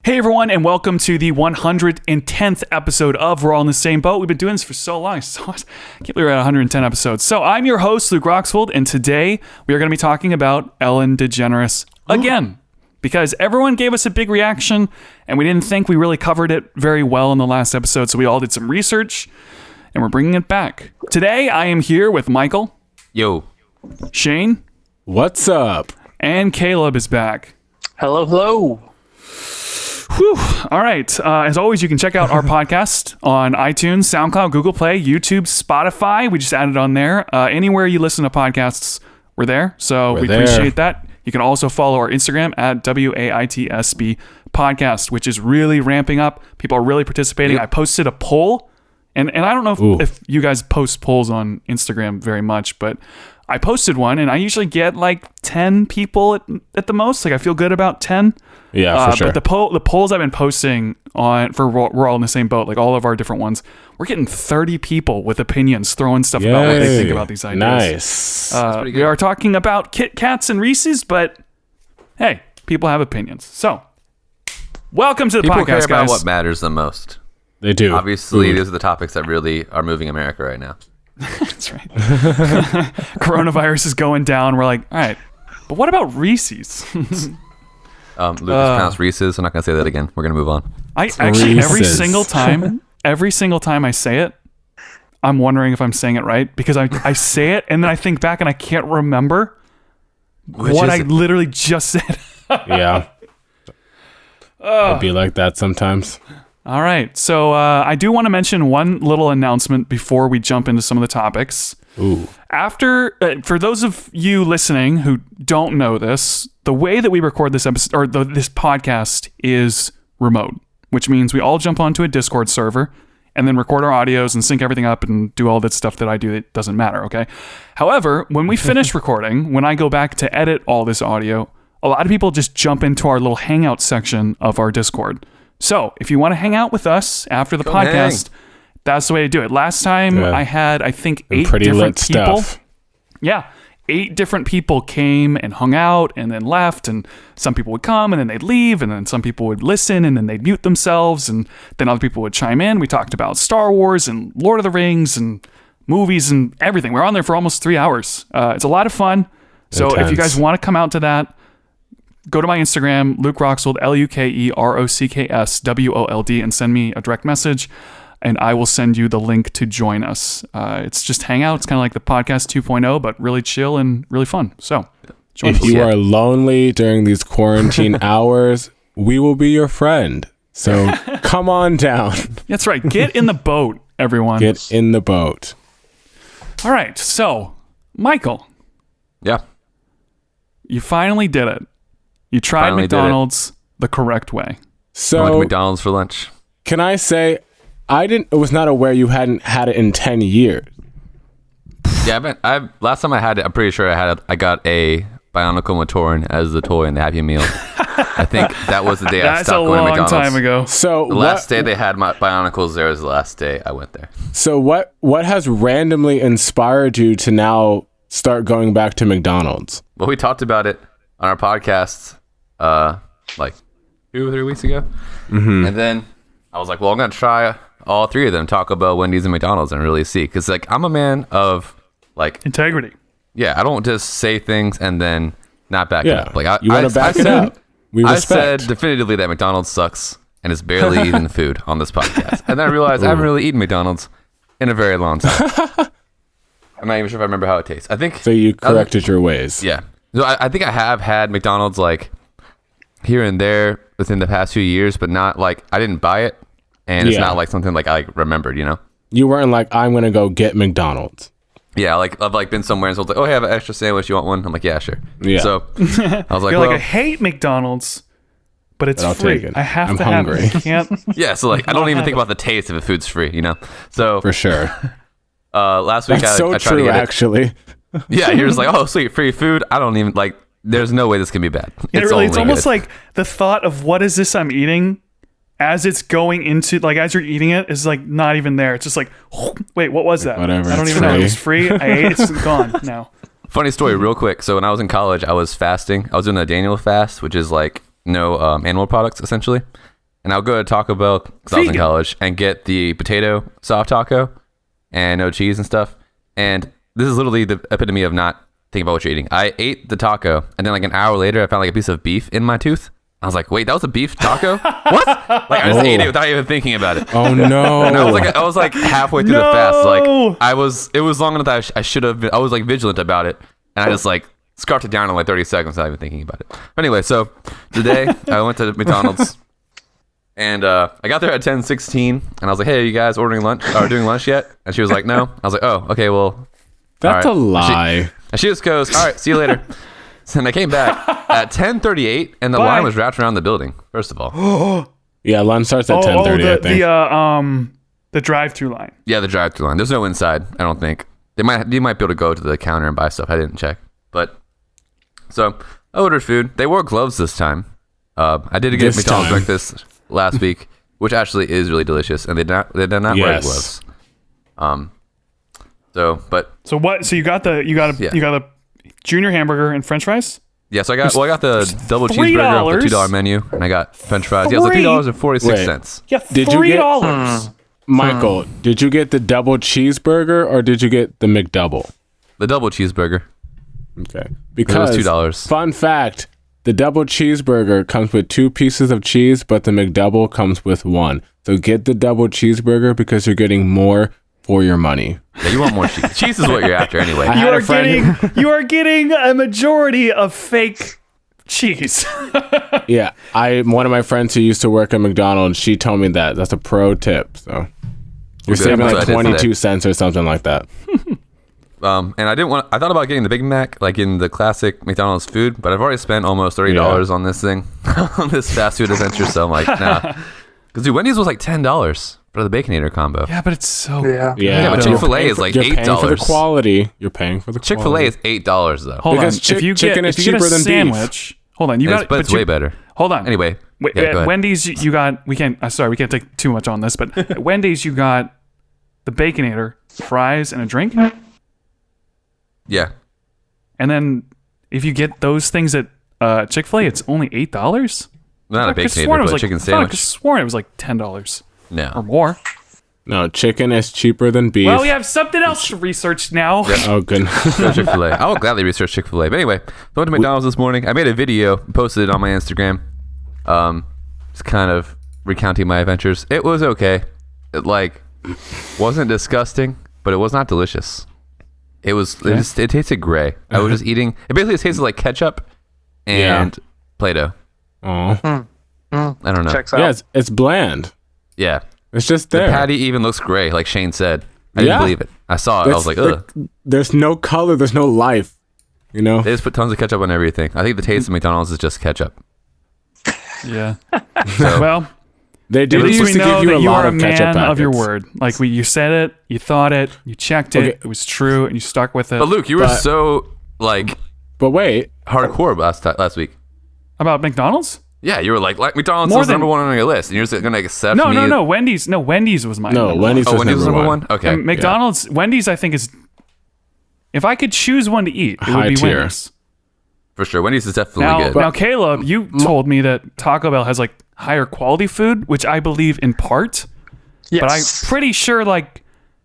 Hey everyone, and welcome to the 110th episode of We're All in the Same Boat. We've been doing this for so long. I can't believe we're at 110 episodes. So I'm your host, Luke Roxwold, and today we are going to be talking about Ellen Degenerous again. Because everyone gave us a big reaction, and we didn't think we really covered it very well in the last episode, so we all did some research, and we're bringing it back. Today, I am here with Michael. Yo. Shayne. What's up? And Caleb is back. Hello, hello. Whew. All right. As always, you can check out our podcast on iTunes, SoundCloud, Google Play, YouTube, Spotify. We just added on there. Anywhere you listen to podcasts, we're there. So we appreciate that. You can also follow our Instagram at WAITSB podcast, which is really ramping up. People are really participating. Yep. I posted a poll, and I don't know if you guys post polls on Instagram very much, but I posted one, and I usually get like 10 people at the most. Like I feel good about 10. Yeah, for sure. But the polls I've been posting on for We're All in the Same Boat, like all of our different ones, we're getting 30 people with opinions throwing stuff about what they think about these ideas. Nice. We are talking about Kit Kats and Reese's, but hey, people have opinions. So, welcome to the people podcast, care about guys. what matters the most. They do. Obviously, these are the topics that really are moving America right now. That's right. Coronavirus is going down. We're like, all right, but what about Reese's? Lucas pronounced Reese's. I'm not going to say that again. We're going to move on. I actually, every Reese's. single time I say it, I'm wondering if I'm saying it right, because I say it and then I think back and I can't remember what I literally just said. Yeah. It'd be like that sometimes. All right. So I do want to mention one little announcement before we jump into some of the topics. Ooh. After, for those of you listening who don't know this, the way that we record this episode or this podcast is remote, which means we all jump onto a Discord server and then record our audios and sync everything up and do all that stuff that I do. It doesn't matter. Okay. However, when we finish recording, when I go back to edit all this audio, a lot of people just jump into our little hangout section of our Discord. So if you want to hang out with us after the podcast, that's the way to do it. Last time I had, I think, 8 different people. Stuff. Yeah. 8 different people came and hung out and then left, and some people would come and then they'd leave, and then some people would listen and then they'd mute themselves, and then other people would chime in. We talked about Star Wars and Lord of the Rings and movies and everything. We're on there for almost 3 hours. It's a lot of fun. So if you guys want to come out to that, go to my Instagram, Luke Roxwold, LukeRocksksWold, and send me a direct message, and I will send you the link to join us. It's just hangout. It's kind of like the podcast 2.0, but really chill and really fun. So join us. If you are lonely during these quarantine hours, we will be your friend. So come on down. That's right. Get in the boat, everyone. Get in the boat. All right. So, Michael. Yeah. You finally did it. You tried McDonald's the correct way. So I went to McDonald's for lunch. Can I say, I was not aware you hadn't had it in 10 years. Yeah, last time I had it, I'm pretty sure I got a Bionicle Matoran as the toy in the Happy Meal. I think that was the day I stopped going to McDonald's. That's a long time ago. So the last day they had my Bionicles there was the last day I went there. So what has randomly inspired you to now start going back to McDonald's? Well, we talked about it on our podcast like 2 or 3 weeks ago. Mm-hmm. And then I was like, well, I'm going to try all 3 of them, Taco Bell, Wendy's, and McDonald's, and really see. Because like I'm a man of like integrity. Yeah, I don't just say things and then not back it up. Like you want to back it up. I said definitively that McDonald's sucks and is barely eating the food on this podcast. And then I realized I haven't really eaten McDonald's in a very long time. I'm not even sure if I remember how it tastes. I think so. You corrected your ways. Yeah. So I think I have had McDonald's like here and there within the past few years, but not like I didn't buy it, and it's not like something like I remembered. You know, you weren't like I'm gonna go get McDonald's. Yeah, like I've like been somewhere and someone's like, "Oh, hey, I have an extra sandwich. You want one?" I'm like, "Yeah, sure." Yeah. So I was like, "You're like I hate McDonald's, but it's free. I have to have it. I can't." Yeah. So like I don't even think about the taste if the food's free. You know. So for sure. Last week That's I tried to get actually. Yeah, you're just like, oh, sweet, free food. I don't even like. There's no way this can be bad. It's almost like the thought of what is this I'm eating, as it's going into like as you're eating it is like not even there. It's just like, wait, what was that? Whatever. I don't even know. It was free. I ate it. It's gone now. Funny story, real quick. So when I was in college, I was fasting. I was doing a Daniel fast, which is like no animal products essentially. and I'll go to Taco Bell because I was in Vegan. college and get the potato soft taco and no cheese and stuff. And this is literally the epitome of not thinking about what you're eating. I ate the taco, and then like an hour later, I found like a piece of beef in my tooth. I was like, wait, that was a beef taco? What? Like I just ate it without even thinking about it. Oh no! And I was like halfway through the fast. Like it was long enough that I should have been. I was like vigilant about it, and I just like scarfed it down in like 30 seconds without even thinking about it. But anyway, so today I went to McDonald's, and I got there at 10:16, and I was like, hey, are you guys ordering lunch or doing lunch yet? And she was like, no. I was like, oh, okay, well, That's all right. a lie. And she just goes, all right, see you later. And I came back at 10:38, and the line was wrapped around the building. First of all, Yeah, lunch starts at 10:30. I think. The drive-through line. yeah, the drive-through line. There's no inside. I don't think you might be able to go to the counter and buy stuff. I didn't check, but so I ordered food. They wore gloves this time. I did get This McDonald's time. breakfast last week, which actually is really delicious, and they did not wear Yes. gloves. So you got the junior hamburger and French fries. yeah, so I got the double $3. cheeseburger off the $2 menu, and I got French fries. Yeah, it was like $3.46. Yeah, Did you get- $3. Michael, did you get the double cheeseburger or did you get the McDouble? The double cheeseburger. Okay. Because $2. Fun fact, the double cheeseburger comes with 2 pieces of cheese, but the McDouble comes with 1. So get the double cheeseburger because you're getting more for your money. Yeah, you want more cheese. Cheese is what you're after anyway. I had a friend You are getting a majority of fake cheese. Yeah, one of my friends who used to work at McDonald's, she told me that. That's a pro tip. So you're good. saving That's like what I did 22 cents or something like that. And I thought about getting the Big Mac, like in the classic McDonald's food, but I've already spent almost $30 on this thing, on this fast food adventure. So I'm like, nah. Because dude, Wendy's was like $10 for the Baconator combo. Yeah, but it's so Yeah, but Chick-fil-A is like you're paying for the $8. quality. You're paying for the Chick-fil-A quality. is $8 though. Hold Because on. chicken is if you get cheaper a than beef. sandwich, hold on. But it's way better. Hold on. Anyway, Wait, yeah, go ahead. Wendy's, you got. We can't. Sorry, we can't take too much on this. But at Wendy's, you got the Baconator, fries, and a drink. Yeah. And then if you get those things at Chick-fil-A, it's only $8. Not a I could've Baconator, sworn it but was a like, chicken I sandwich. could've sworn it was like $10 or No. more. No, chicken is cheaper than beef. Well, we have something else to research now. Oh, goodness. So Chick-fil-A. I will gladly research Chick-fil-A. But anyway, I went to McDonald's this morning. I made a video, posted it on my Instagram. Just kind of recounting my adventures. It was okay. It like wasn't disgusting, but it was not delicious. It was it tasted gray. I was just eating. It basically tasted like ketchup and Play-Doh. Oh. I don't know. Checks out. Yeah, it's bland. Yeah, It's just the there. patty even looks gray, like Shayne said. I didn't believe it. I saw it. I was like, ugh. There's no color. There's no life. You know? They just put tons of ketchup on everything. I think the taste of McDonald's is just ketchup. Yeah. So, Well, They at did least used we to know give you that a you lot are a of ketchup man of your packets. word. Like you said it, you thought it, you checked it, Okay. it was true, and you stuck with it. but Luke, you were But- so like But wait, hardcore last week. About McDonald's? Yeah, you were like McDonald's More was than- number one on your list, and you're just gonna accept No, me. no. Wendy's. No, Wendy's was my no, number Wendy's Oh, was Wendy's was number number one. one. Okay. And McDonald's, Wendy's, I think is. If I could choose one to eat, it High would be tier. Wendy's. For sure, Wendy's is definitely Now, good. now, Caleb, you told me that Taco Bell has like higher quality food, which I believe in part. Yes. But I'm pretty sure like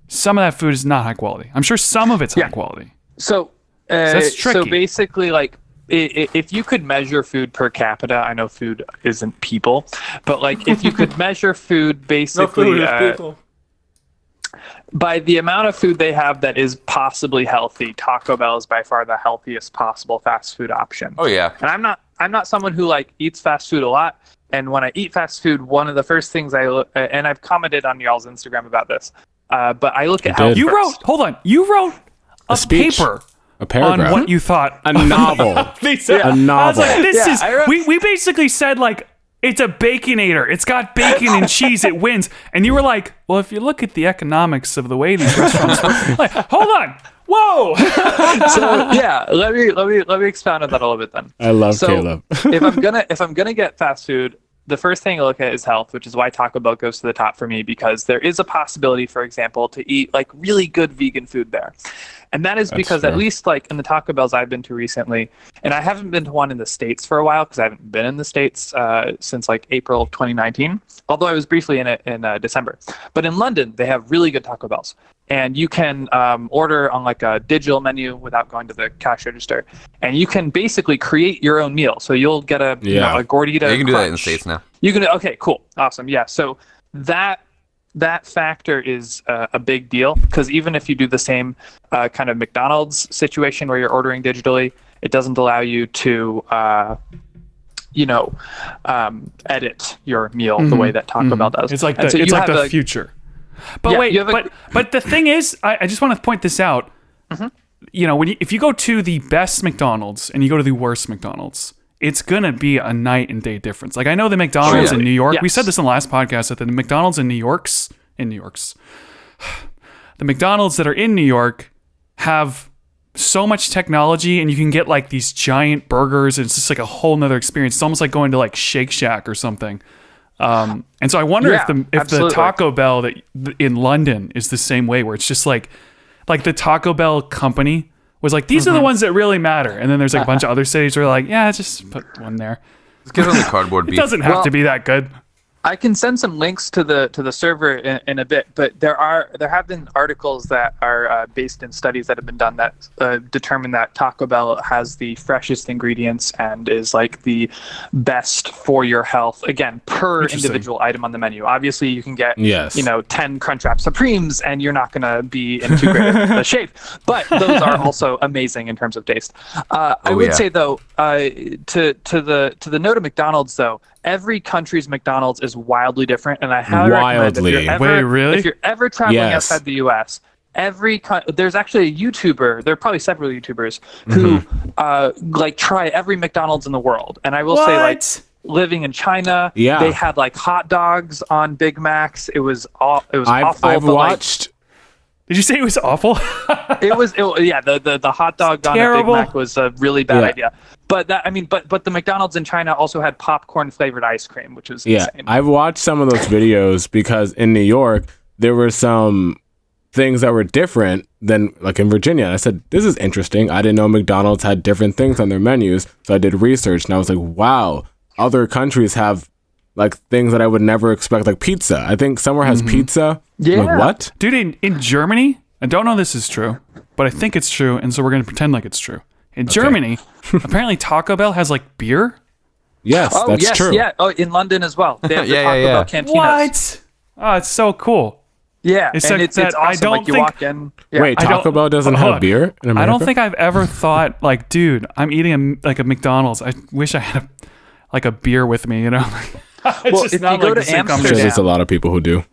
some of that food is not high quality. I'm sure some of it's high quality. So, that's so tricky. basically, like, if you could measure food per capita, I know food isn't people, but like, if you could measure food basically by the amount of food they have that is possibly healthy, Taco Bell is by far the healthiest possible fast food option. Oh yeah. And I'm not someone who like eats fast food a lot. And when I eat fast food, one of the first things I look, and I've commented on y'all's Instagram about this, but I look at health did. You first. you wrote a speech. paper A on paragraph. what you thought. A novel. These- A I was novel. like, this Yeah, is. I wrote- We basically said like it's a Baconator. It's got bacon and cheese. It wins. And you were like, well, if you look at the economics of the way these restaurants work, like, hold on, whoa. So yeah, let me expound on that a little bit then. I love So Caleb. if I'm gonna get fast food, the first thing I look at is health, which is why Taco Bell goes to the top for me, because there is a possibility, for example, to eat like really good vegan food there. And that is because fair. at least like in the Taco Bells I've been to recently, and I haven't been to one in the States for a while because I haven't been in the States since like April of 2019, although I was briefly in it in December. But in London, they have really good Taco Bells. And you can order on like a digital menu without going to the cash register. And you can basically create your own meal. So you'll get a, you know, a gordita. Yeah, you can do that in the crunch. States now. You can, okay, cool. Awesome. Yeah. So that factor is a big deal because even if you do the same kind of McDonald's situation where you're ordering digitally, it doesn't allow you to, edit your meal the way that Taco Bell does. It's like And so it's you like have the future. But Yeah, wait, you have but the thing is, I just want to point this out. You know, if you go to the best McDonald's and you go to the worst McDonald's, it's gonna be a night and day difference. Like I know the McDonald's in New York. Yes. We said this in the last podcast that the McDonald's in New York's, the McDonald's that are in New York have so much technology, and you can get like these giant burgers, and it's just like a whole nother experience. It's almost like going to like Shake Shack or something. And so I wonder if the absolutely. Taco Bell that in London is the same way, where it's just like the Taco Bell company was like, these are the ones that really matter, and then there's like a bunch of other cities where like, yeah, just put one there. Let's get on the cardboard It beef. doesn't have to be that good. I can send some links to the server in a bit, but there have been articles that are based in studies that have been done that determine that Taco Bell has the freshest ingredients and is like the best for your health. Again, per individual item on the menu. Obviously, you can get 10 Crunchwrap Supremes, and you're not going to be in too great a shape. But those are also amazing in terms of taste. I would say though, to the note of McDonald's though. Every country's McDonald's is wildly different, and I highly recommend if you're ever traveling outside the U.S., there's actually a YouTuber. There are probably several YouTubers who like try every McDonald's in the world, and I will say like living in China, they had like hot dogs on Big Macs. It was awful. I've watched. Did you say it was awful? The hot dog on a Big Mac was a really bad idea. But but the McDonald's in China also had popcorn flavored ice cream, which is insane. I've watched some of those videos because in New York there were some things that were different than like in Virginia. I said, this is interesting. I didn't know McDonald's had different things on their menus, so I did research and I was like, wow, other countries have like things that I would never expect, like pizza. I think somewhere has pizza. Yeah. Like, what? Dude, in Germany, I don't know this is true, but I think it's true, and so we're going to pretend like it's true. In Germany, apparently Taco Bell has like beer. Yes, that's true. Yeah. Oh, in London as well. They have the Taco Bell cantinas. What? Oh, it's so cool. Yeah, it's awesome. I don't like you walk in. Yeah. Wait, Taco Bell doesn't have beer in America? I don't think I've ever thought like, dude, I'm eating a McDonald's. I wish I had a beer with me, you know? Well, if you go to Amsterdam, I'm sure there's a lot of people who do.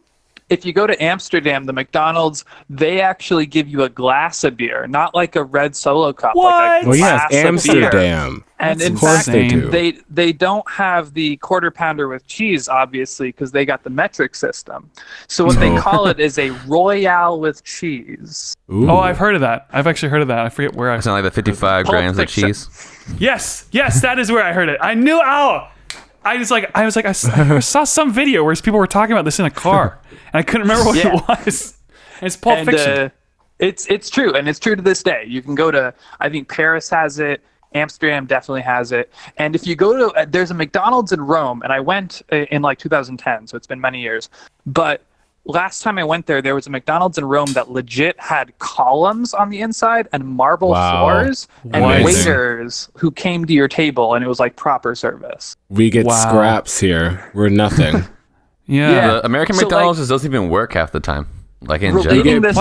If you go to Amsterdam, the McDonald's, they actually give you a glass of beer, not like a red Solo cup. What? Like a glass Amsterdam. Of beer. And in fact, they don't have the quarter pounder with cheese, obviously, because they got the metric system. So what they call it is a Royale with cheese. Ooh. Oh, I've heard of that. I've actually heard of that. I forget where I It's not like the 55 grams of cheese. Yes, that is where I heard it. I knew. I saw some video where people were talking about this in a car, and I couldn't remember what it was. And it's Pulp Fiction. It's true, and it's true to this day. You can go to, I think Paris has it, Amsterdam definitely has it, and if you go to, there's a McDonald's in Rome, and I went in like 2010, so it's been many years, but last time I went there was a McDonald's in Rome that legit had columns on the inside and marble floors and waiters who came to your table, and it was like proper service. We get scraps here. We're nothing. Yeah. The American McDonald's just doesn't even work half the time. Like in relating general. this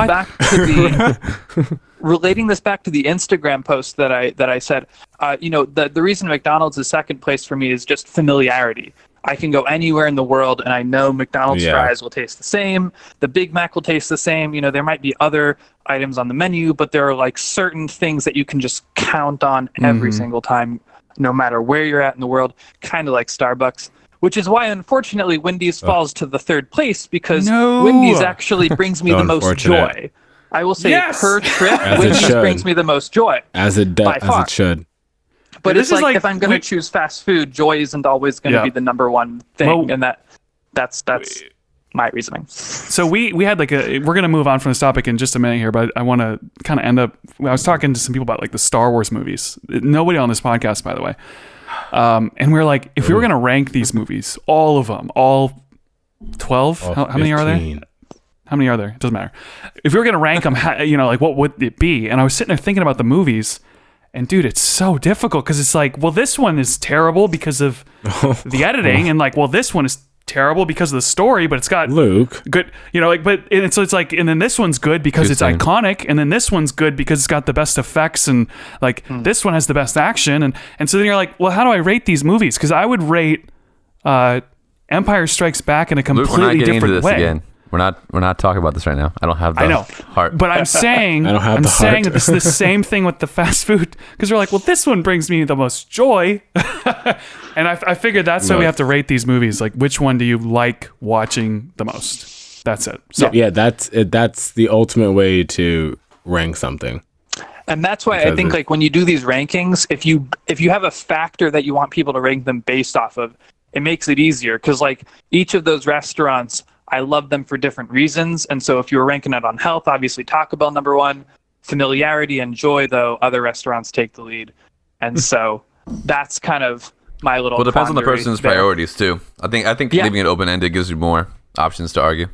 back to the Instagram post that I said, the reason McDonald's is second place for me is just familiarity. I can go anywhere in the world and I know McDonald's fries will taste the same. The Big Mac will taste the same. You know, there might be other items on the menu, but there are like certain things that you can just count on every single time, no matter where you're at in the world, kind of like Starbucks. Which is why, unfortunately, Wendy's falls to the third place because Wendy's actually brings me the most joy. I will say per trip, Wendy's brings me the most joy. As it does, as it should. But it's like if I'm going to choose fast food, joy isn't always going to be the number one thing, and that's my reasoning. So we had like we're going to move on from this topic in just a minute here, but I want to kind of end up, I was talking to some people about like the Star Wars movies. Nobody on this podcast, by the way. And we're like, if we were going to rank these movies, all of them, all 12, how many are there? How many are there? It doesn't matter. If we were going to rank them, like what would it be? And I was sitting there thinking about the movies, and dude, it's so difficult because it's like, well, this one is terrible because of the editing, and like, well, this one is terrible because of the story, but it's got Luke good, so it's like, and then this one's good because it's iconic, and then this one's good because it's got the best effects, and like this one has the best action, and so then you're like, well, how do I rate these movies? Because I would rate Empire Strikes Back in a completely different way. Again. We're not talking about this right now. I don't have the heart. But I'm saying I'm saying that this is the same thing with the fast food, because we're like, well, this one brings me the most joy. And I figured that's why we have to rate these movies. Like, which one do you like watching the most? That's it. So yeah, that's the ultimate way to rank something. And that's why I think like when you do these rankings, if you have a factor that you want people to rank them based off of, it makes it easier, because like each of those restaurants, I love them for different reasons. And so if you were ranking it on health, obviously Taco Bell number 1, familiarity and joy, though, other restaurants take the lead. And so that's kind of my little. Well, it depends on the person's priorities too. I think leaving it open-ended gives you more options to argue.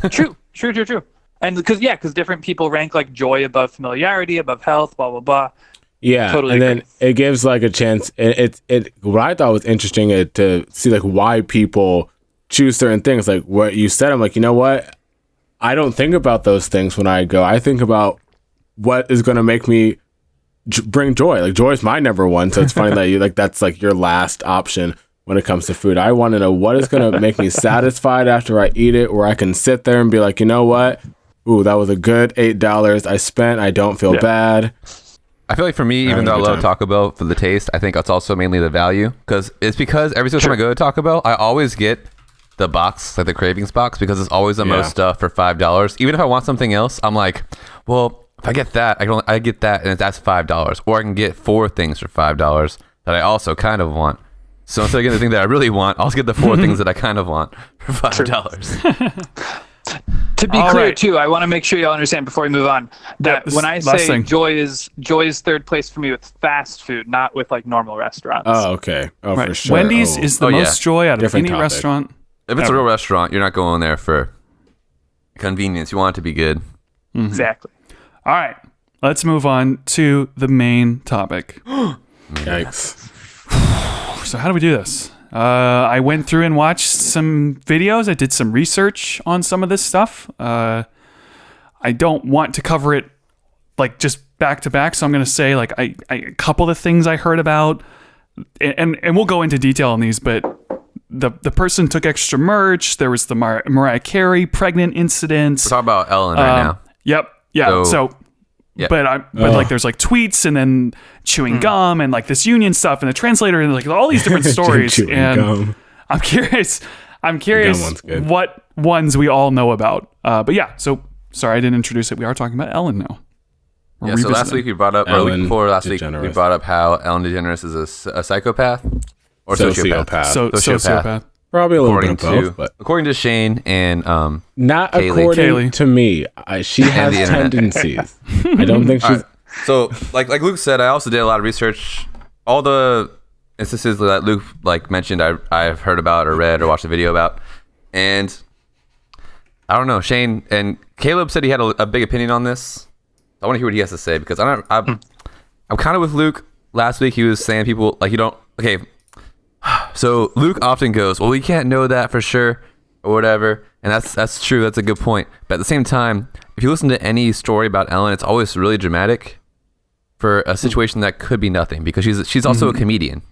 True. And because different people rank like joy above familiarity, above health, blah, blah, blah. Yeah, totally and agree. Then it gives like a chance. What I thought was interesting to see like why people choose certain things. Like what you said, I'm like, you know what? I don't think about those things when I go. I think about what is going to make me bring joy. Like joy is my number 1. So it's funny that you like that's like your last option when it comes to food. I want to know what is going to make me satisfied after I eat it, where I can sit there and be like, you know what? Ooh, that was a good $8 I spent. I don't feel bad. I feel like for me, even though I love Taco Bell for the taste, I think it's also mainly the value. Because every single time I go to Taco Bell, I always get the box, like the cravings box, because it's always the most stuff for $5. Even if I want something else, I'm like, well, if I get that, I get that, and that's $5. Or I can get 4 things for $5 that I also kind of want. So instead of getting the thing that I really want, I'll just get the 4 things that I kind of want for $5. To be clear, too, I want to make sure y'all understand before we move on that when I say joy is third place for me with fast food, not with like normal restaurants. Oh, okay. Oh, for sure. Wendy's is the most joy out of any restaurant. If it's a real restaurant, you're not going there for convenience. You want it to be good. Mm-hmm. Exactly. All right. Let's move on to the main topic. Yikes. So how do we do this? I went through and watched some videos. I did some research on some of this stuff. I don't want to cover it like just back to back, so I'm going to say like a couple of things I heard about, and we'll go into detail on these. But the person took extra merch. There was the Mariah Carey pregnant incident. We're talking about Ellen right now. Yep. Yeah. So but like there's like tweets and then chewing gum and like this union stuff and the translator and like all these different stories. And gum. I'm curious what ones we all know about. But yeah, so sorry I didn't introduce it. We are talking about Ellen now. So last week we brought up, or week before last week, we brought up how Ellen Degeneres is a psychopath or sociopath. Sociopath. Probably a little bit of both, but according to Shayne and not according to me, she has tendencies. I don't think she's. Right. So, like Luke said, I also did a lot of research. All the instances that Luke mentioned, I've heard about or read or watched a video about, and I don't know. Shayne and Caleb said he had a big opinion on this. I want to hear what he has to say, because I'm kind of with Luke. Last week he was saying people like you don't okay. So Luke often goes, well, we can't know that for sure or whatever. And that's true. That's a good point. But at the same time, if you listen to any story about Ellen, it's always really dramatic for a situation that could be nothing, because she's also a comedian.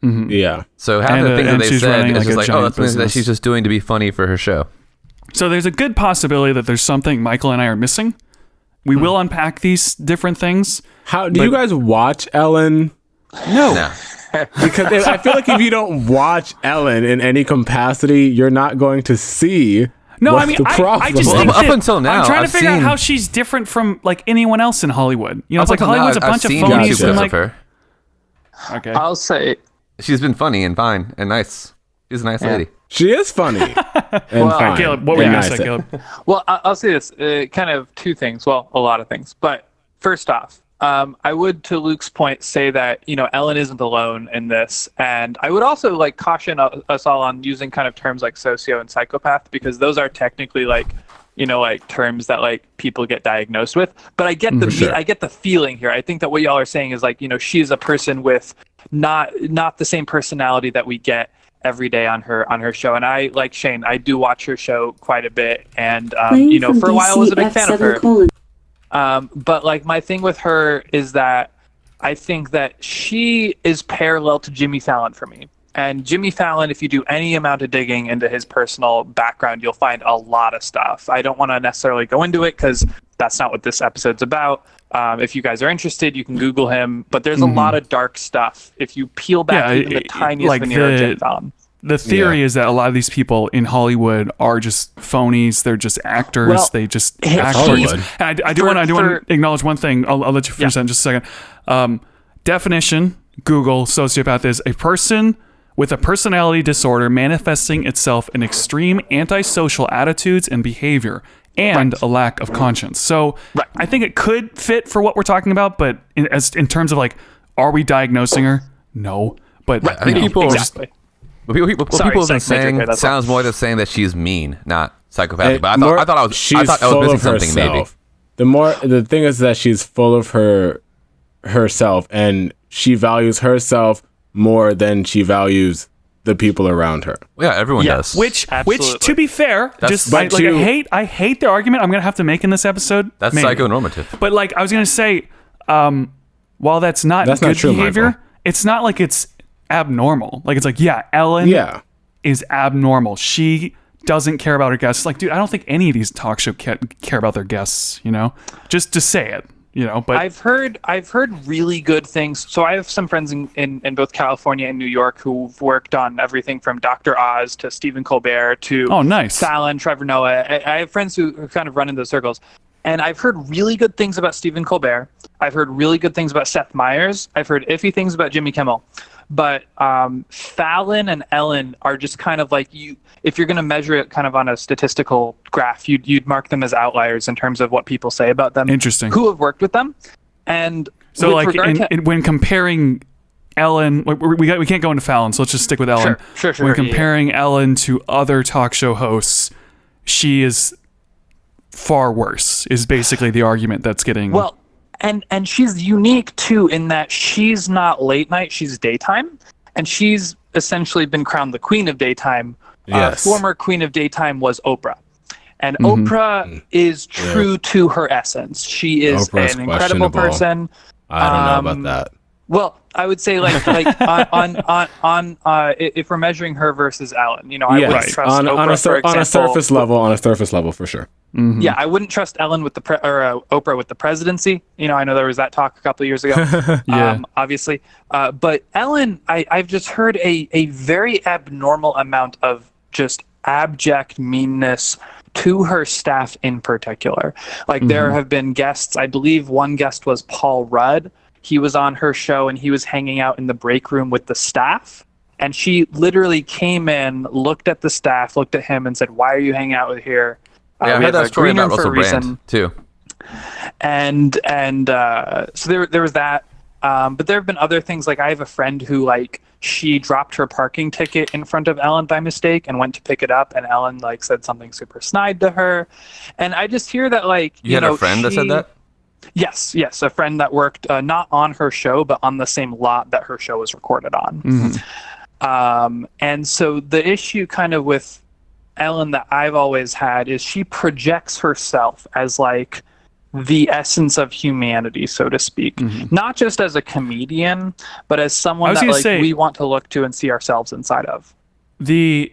Mm-hmm. Yeah. So half the things that they said is just like, oh, that's something that she's just doing to be funny for her show. So there's a good possibility that there's something Michael and I are missing. We will unpack these different things. How do you guys watch Ellen? No. Because I feel like if you don't watch Ellen in any capacity, you're not going to see. No, I mean, I just think up until now, I'm trying to figure out how she's different from like anyone else in Hollywood. You know, it's like Hollywood's a bunch of phonies. And, like, her. Okay, I'll say she's been funny and fine and nice. She's a nice lady. She is funny. and Well, fine. Caleb, what were you and going to nice. say, Caleb? Well, I'll say this, kind of two things. Well, a lot of things. But first off, I would, to Luke's point, say that, Ellen isn't alone in this. And I would also caution us all on using kind of terms like socio and psychopath, because those are technically terms that people get diagnosed with. But I get I get the feeling here. I think that what y'all are saying is she's a person with not the same personality that we get every day on her show. And I, like Shayne, I do watch her show quite a bit, and for a while I was a big fan of her. But my thing with her is that I think that she is parallel to Jimmy Fallon for me. And Jimmy Fallon, if you do any amount of digging into his personal background, you'll find a lot of stuff. I don't want to necessarily go into it because that's not what this episode's about. If you guys are interested, you can Google him. But there's a lot of dark stuff if you peel back even the tiniest veneer of Jimmy Fallon. The theory is that a lot of these people in Hollywood are just phonies. They're just actors. Well, they just act. And I do want to acknowledge one thing. I'll let you finish that in just a second. Definition, Google, sociopath is a person with a personality disorder manifesting itself in extreme antisocial attitudes and behavior and a lack of conscience. So I think it could fit for what we're talking about, but in terms of are we diagnosing her? No. But I think people exactly. What people have been saying sounds more like saying that she's mean, not psychopathic. But I thought I was missing something. Maybe the thing is that she's full of herself, and she values herself more than she values the people around her. Yeah, everyone does. Which, to be fair, I hate the argument I'm gonna have to make in this episode. That's psychonormative. But I was gonna say, while that's not good not true, behavior, Michael. it's not like it's abnormal. Ellen is abnormal. She doesn't care about her guests. Dude, I don't think any of these talk show care about their guests, just to say it, but I've heard really good things. So I have some friends in both California and New York who've worked on everything from Dr. Oz to Stephen Colbert to Fallon, Trevor Noah. I have friends who kind of run in those circles. And I've heard really good things about Stephen Colbert. I've heard really good things about Seth Meyers. I've heard iffy things about Jimmy Kimmel. But Fallon and Ellen are just kind of if you're going to measure it kind of on a statistical graph, you'd mark them as outliers in terms of what people say about them. Interesting. Who have worked with them. And so when comparing Ellen, we can't go into Fallon, so let's just stick with Ellen. Sure. When comparing Ellen to other talk show hosts, she is far worse, is basically the argument that's getting... Well, and she's unique too in that she's not late night, she's daytime, and she's essentially been crowned the queen of daytime. Yes. Former queen of daytime was Oprah, and Oprah is true to her essence. She is Oprah's an incredible person. I don't know about that. Well, I would say on if we're measuring her versus Ellen, I wouldn't trust Oprah, on a surface level for sure. Mm-hmm. Yeah, I wouldn't trust Ellen with Oprah with the presidency. I know there was that talk a couple of years ago. Obviously, but Ellen, I've just heard a very abnormal amount of just abject meanness to her staff in particular. There have been guests. I believe one guest was Paul Rudd. He was on her show and he was hanging out in the break room with the staff. And she literally came in, looked at the staff, looked at him, and said, "Why are you hanging out here? I heard that story about Russell Brand too." And so there was that. But there have been other things. I have a friend who she dropped her parking ticket in front of Ellen by mistake and went to pick it up, and Ellen said something super snide to her. And I just hear that you had a friend that said that. Yes, a friend that worked not on her show, but on the same lot that her show was recorded on. Mm-hmm. And so the issue kind of with Ellen that I've always had is she projects herself as the essence of humanity, so to speak. Mm-hmm. Not just as a comedian, but as someone that we want to look to and see ourselves inside of. The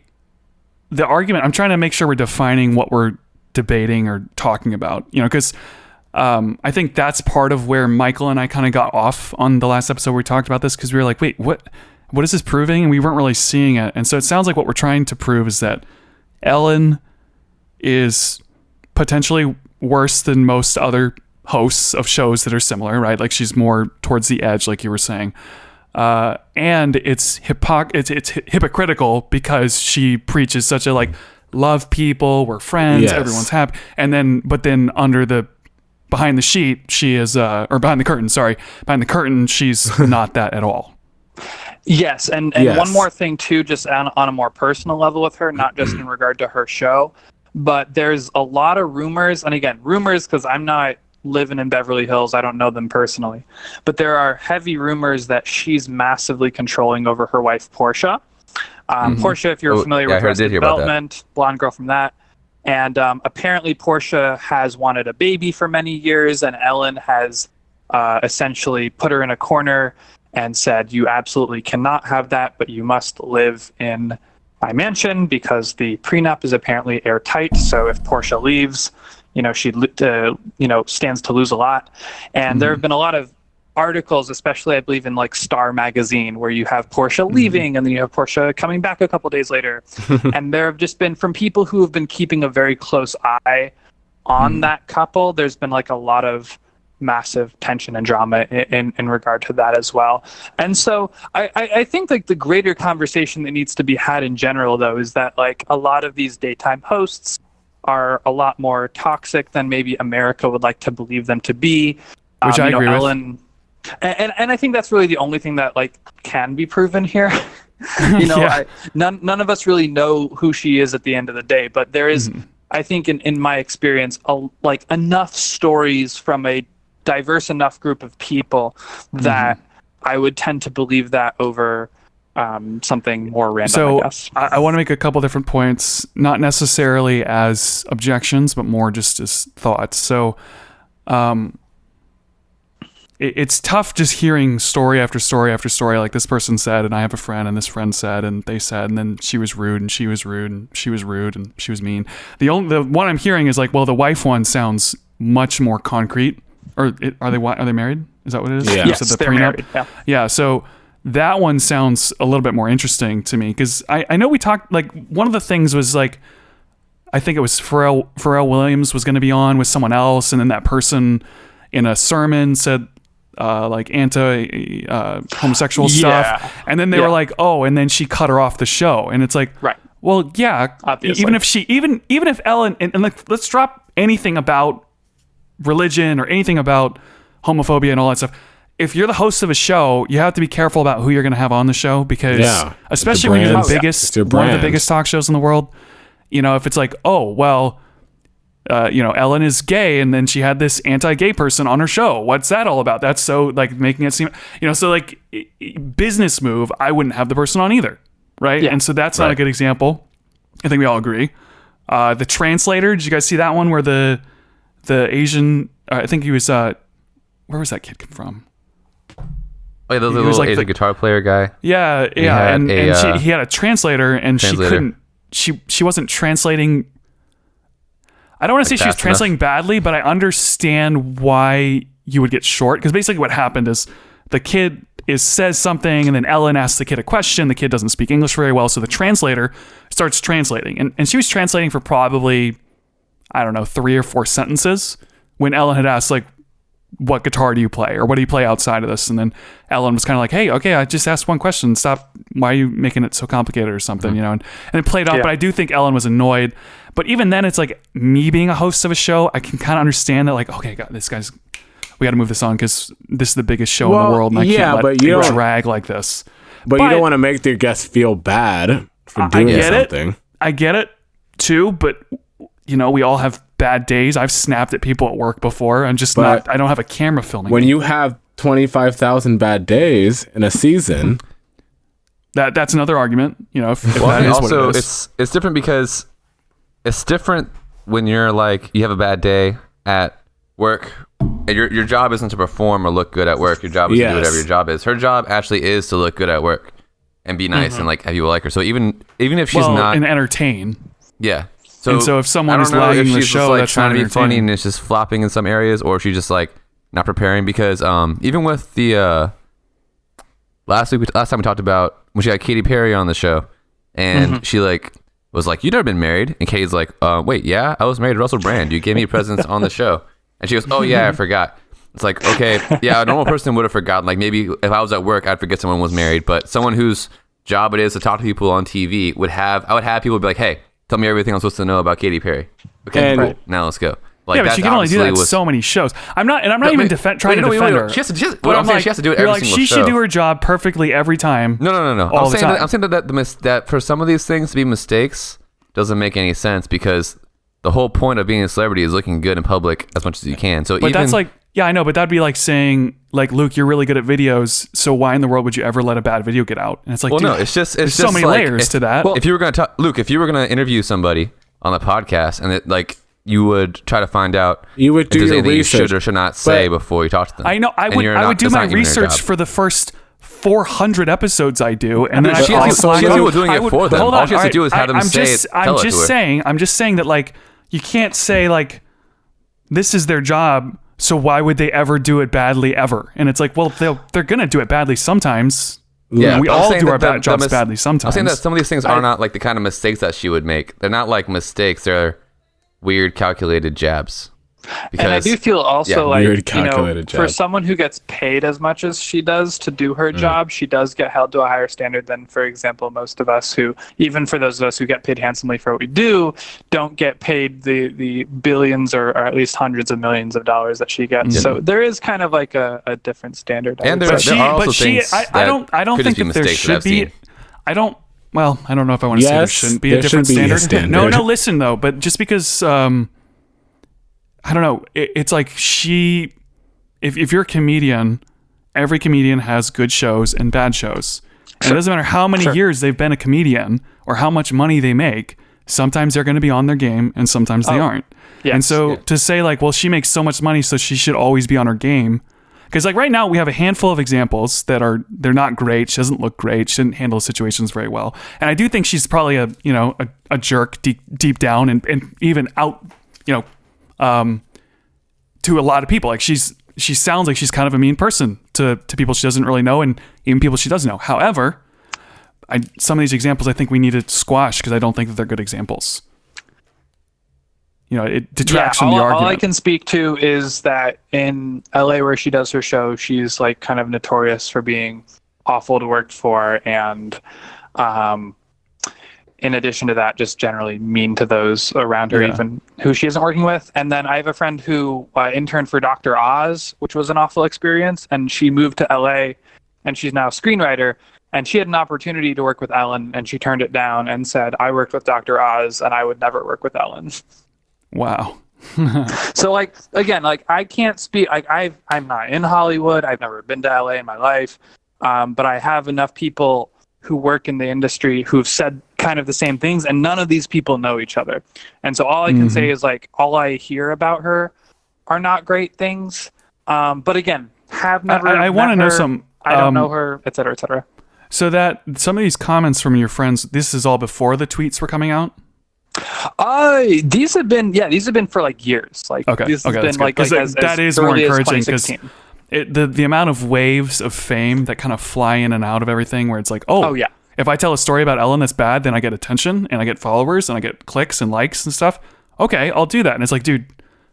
argument, I'm trying to make sure we're defining what we're debating or talking about, because I think that's part of where Michael and I kind of got off on the last episode where we talked about this, because we were like, wait, what is this proving? And we weren't really seeing it. And so it sounds like what we're trying to prove is that Ellen is potentially worse than most other hosts of shows that are similar, right? She's more towards the edge, like you were saying. And it's hypocritical because she preaches such a love people, we're friends, Yes. everyone's happy. And then, but then behind the sheet, she is, or behind the curtain, she's not that at all. Yes, and Yes. one more thing too, just on a more personal level with her, not just in regard to her show, but there's a lot of rumors, and again, rumors because I'm not living in Beverly Hills, I don't know them personally, but there are heavy rumors that she's massively controlling over her wife, Portia. Portia, if you're familiar with Arrested Development, blonde girl from that. And apparently Portia has wanted a baby for many years, and Ellen has essentially put her in a corner and said, you absolutely cannot have that, but you must live in my mansion because the prenup is apparently airtight. So if Portia leaves, she stands to lose a lot. And there have been a lot of articles, especially I believe in like Star magazine, where you have Portia leaving and then you have Portia coming back a couple days later. And there have just been, from people who have been keeping a very close eye on that couple, there's been like a lot of massive tension and drama in regard to that as well. And so I think like the greater conversation that needs to be had in general though is that like a lot of these daytime hosts are a lot more toxic than maybe America would like to believe them to be. Which I agree Ellen, with. And I think that's really the only thing that like can be proven here. None of us really know who she is at the end of the day, but there is, I think in my experience, like enough stories from a diverse enough group of people that I would tend to believe that over something more random. So I guess. I want to make a couple different points, not necessarily as objections, but more just as thoughts. So it's tough just hearing story after story after story, like this person said, and I have a friend, and this friend said, and they said, and then she was rude, and she was rude, and she was rude, and she was mean. The one I'm hearing is like, well, the wife one sounds much more concrete. Or are they married? Is that what it is? Yeah. Yes, So the they're prenup? married. Yeah. Yeah, so that one sounds a little bit more interesting to me because I know we talked, like, one of the things was like, I think it was Pharrell Williams was going to be on with someone else, and then that person in a sermon said like anti-homosexual stuff, and then they were like, oh, and then she cut her off the show, and it's like, Right. well, yeah, Obviously. even if Ellen, and let's drop anything about religion or anything about homophobia and all that stuff. If you're the host of a show, you have to be careful about who you're going to have on the show because especially when you're the one of the biggest talk shows in the world, if it's like, oh, well, Ellen is gay and then she had this anti-gay person on her show. What's that all about? That's so like making it seem, so like business move, I wouldn't have the person on either. Right. Yeah. And so that's not a good example. I think we all agree. The translator, did you guys see that one where the Asian, I think he was, where was that kid come from? Oh, yeah, the little like Asian guitar player guy. Yeah, yeah, and he had a translator, and she couldn't. She wasn't translating. I don't want to say she was translating badly, but I understand why you would get short because basically what happened is the kid says something, and then Ellen asks the kid a question. The kid doesn't speak English very well, so the translator starts translating, and she was translating for probably, I don't know, 3 or 4 sentences when Ellen had asked like, what guitar do you play or what do you play outside of this? And then Ellen was kind of like, hey, okay, I just asked one question. Stop. Why are you making it so complicated or something, and it played off. Yeah. But I do think Ellen was annoyed. But even then it's like me being a host of a show, I can kind of understand that like, okay, God, we got to move this on because this is the biggest show in the world. And I can't let it drag like this. But you don't want to make the guests feel bad for doing something. I get it too, but we all have bad days. I've snapped at people at work before. I don't have a camera filming. When you have 25,000 bad days in a season, that's another argument. If that is also what it is. it's different because it's different when you're like you have a bad day at work. And your job isn't to perform or look good at work. Your job is to do whatever your job is. Her job actually is to look good at work and be nice and like have people like her. So even if she's not and entertain, yeah. So if someone is lagging the show, like that's trying to be funny entertaining. and it's just flopping in some areas, or she's just like not preparing because even with the last time we talked about when she had Katy Perry on the show, and she like was like, "You've never been married," and Katie's like, "Wait, yeah, I was married to Russell Brand. You gave me presents on the show," and she goes, "Oh yeah, I forgot." It's like, okay, yeah, a normal person would have forgotten. Like maybe if I was at work, I'd forget someone was married, but someone whose job it is to talk to people on TV I would have people be like, "Hey, tell me everything I'm supposed to know about Katy Perry. Okay, And- cool. Now let's go. Like, Yeah, but she can only do that in was- so many shows. I'm not even trying to defend her. She has to, But I'm like, she has to do it you're every like, single she show. should do her job perfectly every time. No. All I'm the saying time. that for some of these things to be mistakes doesn't make any sense because the whole point of being a celebrity is looking good in public as much as you can. So But that's like, yeah, I know, but that'd be like saying, like, Luke, you're really good at videos, so why in the world would you ever let a bad video get out? And it's like, well, dude, no, it's just there's so many like, layers to that. If you were gonna talk, Luke, if you were gonna interview somebody on the podcast, and it like you would try to find out, You would if do there's your anything research. you should or should not say But- before you talk to them. I know. I And would you're do that's my not even your research job. for the first 400 episodes I do, and then She has people doing it for them. Hold All on, she has to do is have them I'm say just, it. Tell it to her. I'm just saying that, like, you can't say, like, this is their job, so why would they ever do it badly ever? And it's like, well, they're gonna do it badly sometimes. Yeah, we but I'm all saying do that our jobs badly sometimes. I'm saying that some of these things are not like the kind of mistakes that she would make. They're not like mistakes. They're weird, calculated jabs. Because, And I do feel also like, weird you know, calculated for job. someone who gets paid as much as she does to do her job, she does get held to a higher standard than, for example, most of us who, even for those of us who get paid handsomely for what we do, don't get paid the billions or at least hundreds of millions of dollars that she gets. So there is kind of like a different standard. And but there are also she, things I don't could think just be that there mistakes that I've should be. seen. I don't. Well, I don't know if I want to say there Yes, shouldn't be there a different should be a standard. standard. No. Listen though, but just because I don't know, it's like if you're a comedian, every comedian has good shows and bad shows. And it doesn't matter how many years they've been a comedian or how much money they make. Sometimes they're going to be on their game and sometimes they aren't. Yes. And so to say like, well, she makes so much money, so she should always be on her game. Because like right now we have a handful of examples that they're not great. She doesn't look great. She didn't handle situations very well. And I do think she's probably a jerk deep down and even out, to a lot of people. Like she sounds like she's kind of a mean person to people she doesn't really know and even people she does know. However, some of these examples I think we need to squash because I don't think that they're good examples. It detracts from the argument. All I can speak to is that in LA where she does her show, she's like kind of notorious for being awful to work for and in addition to that, just generally mean to those around her, even who she isn't working with. And then I have a friend who interned for Dr. Oz, which was an awful experience. And she moved to LA and she's now a screenwriter. And she had an opportunity to work with Ellen and she turned it down and said, I worked with Dr. Oz and I would never work with Ellen. Wow. So like, again, like I can't speak, like I'm not in Hollywood. I've never been to LA in my life. But I have enough people who work in the industry who've said kind of the same things, and none of these people know each other. And so all I can say is like all I hear about her are not great things. But again, have never. I want to know some. I don't know her, et cetera, et cetera. So that some of these comments from your friends, this is all before the tweets were coming out. These have been for like years. Like Okay, this has okay, been that's good. 'Cause that is more early as encouraging because 2016. the amount of waves of fame that kind of fly in and out of everything, where it's like, oh yeah. If I tell a story about Ellen that's bad, then I get attention and I get followers and I get clicks and likes and stuff. Okay, I'll do that. And it's like, dude,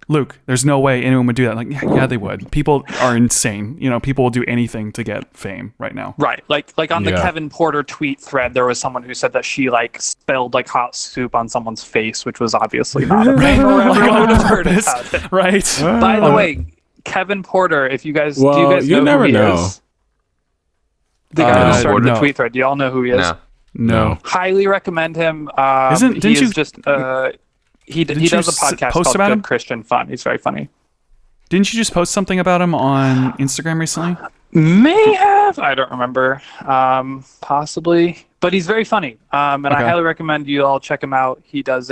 Luke, there's no way anyone would do that. Like, yeah, they would. People are insane. People will do anything to get fame right now. Right. Like on the Kevin Porter tweet thread, there was someone who said that she like spilled like hot soup on someone's face, which was obviously not a Right? Like everyone on heard purpose. about it. Right. By the way, Kevin Porter, if you guys Well, do you guys you know never who he know. is? The guy who started no. the tweet thread. Do y'all know who he is? No. Highly recommend him. Didn't he you- is just he Didn't does you a podcast post called about Good him? Christian Fun. He's very funny. Didn't you just post something about him on Instagram recently? May have. I don't remember. Possibly. But he's very funny. And I highly recommend you all check him out. He does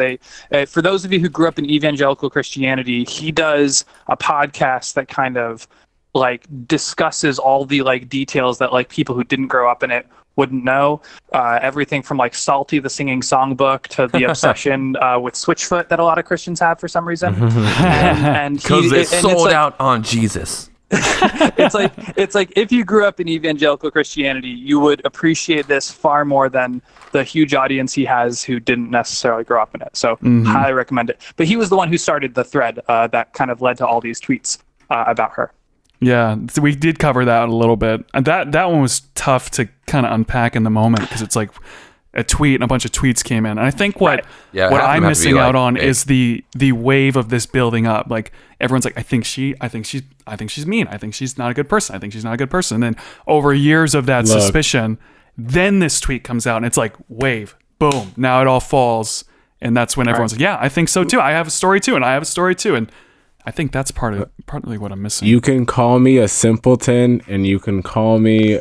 for those of you who grew up in evangelical Christianity, he does a podcast that kind of like discusses all the like details that like people who didn't grow up in it wouldn't know. Everything from like Salty the Singing Songbook to the obsession with Switchfoot that a lot of Christians have for some reason. and Because they it's sold like, out on Jesus. it's like if you grew up in evangelical Christianity, you would appreciate this far more than the huge audience he has who didn't necessarily grow up in it. So highly recommend it. But he was the one who started the thread that kind of led to all these tweets about her. Yeah, so we did cover that a little bit. And that one was tough to kind of unpack in the moment because it's like a tweet and a bunch of tweets came in. And I think what Yeah, what half of I'm them have to be, missing out like, on fake. is the wave of this building up. Like everyone's like, I think she's mean. I think she's not a good person. I think she's not a good person. And then over years of that suspicion, then this tweet comes out and it's like wave, boom. Now it all falls. And that's when everyone's like, yeah, I think so too. I have a story too. And I have a story too. And I think that's partly what I'm missing. You can call me a simpleton and you can call me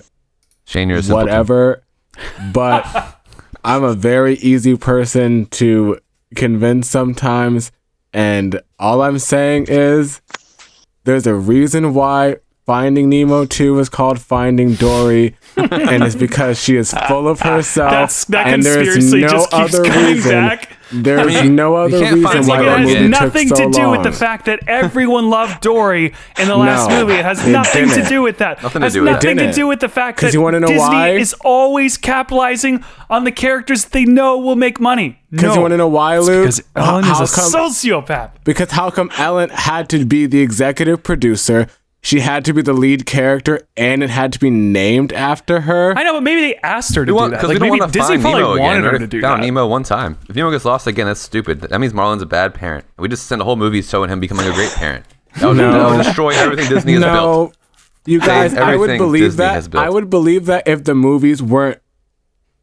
Shayne, you're a simpleton. whatever, but I'm a very easy person to convince sometimes. And all I'm saying is there's a reason why Finding Nemo 2 is called Finding Dory, and it's because she is full of herself. That and there's conspiracy no just keeps other coming reason. back. There's no other can't find reason why Nemo that It again. movie has took nothing so to do long. with the fact that everyone loved Dory in the last No, movie. It has it nothing to didn't. do with that. Nothing to Has do with that. nothing It to didn't. do with the fact 'Cause that you wanna know Disney why? is always capitalizing on the characters they know will make money. Because you want to know why, Luke? Because Ellen How is a come- sociopath. Because how come Ellen had to be the executive producer? She had to be the lead character, and it had to be named after her. I know, but maybe they asked her to do that. Because Like we don't maybe want to Disney find probably Nemo again. wanted We her already to do found that. Nemo one time. If Nemo gets lost again, that's stupid. That means Marlon's a bad parent. We just send a whole movie showing him becoming a great parent. That would destroy everything Disney has built. No, you guys, I would everything believe Disney has that. built. I would believe that if the movies weren't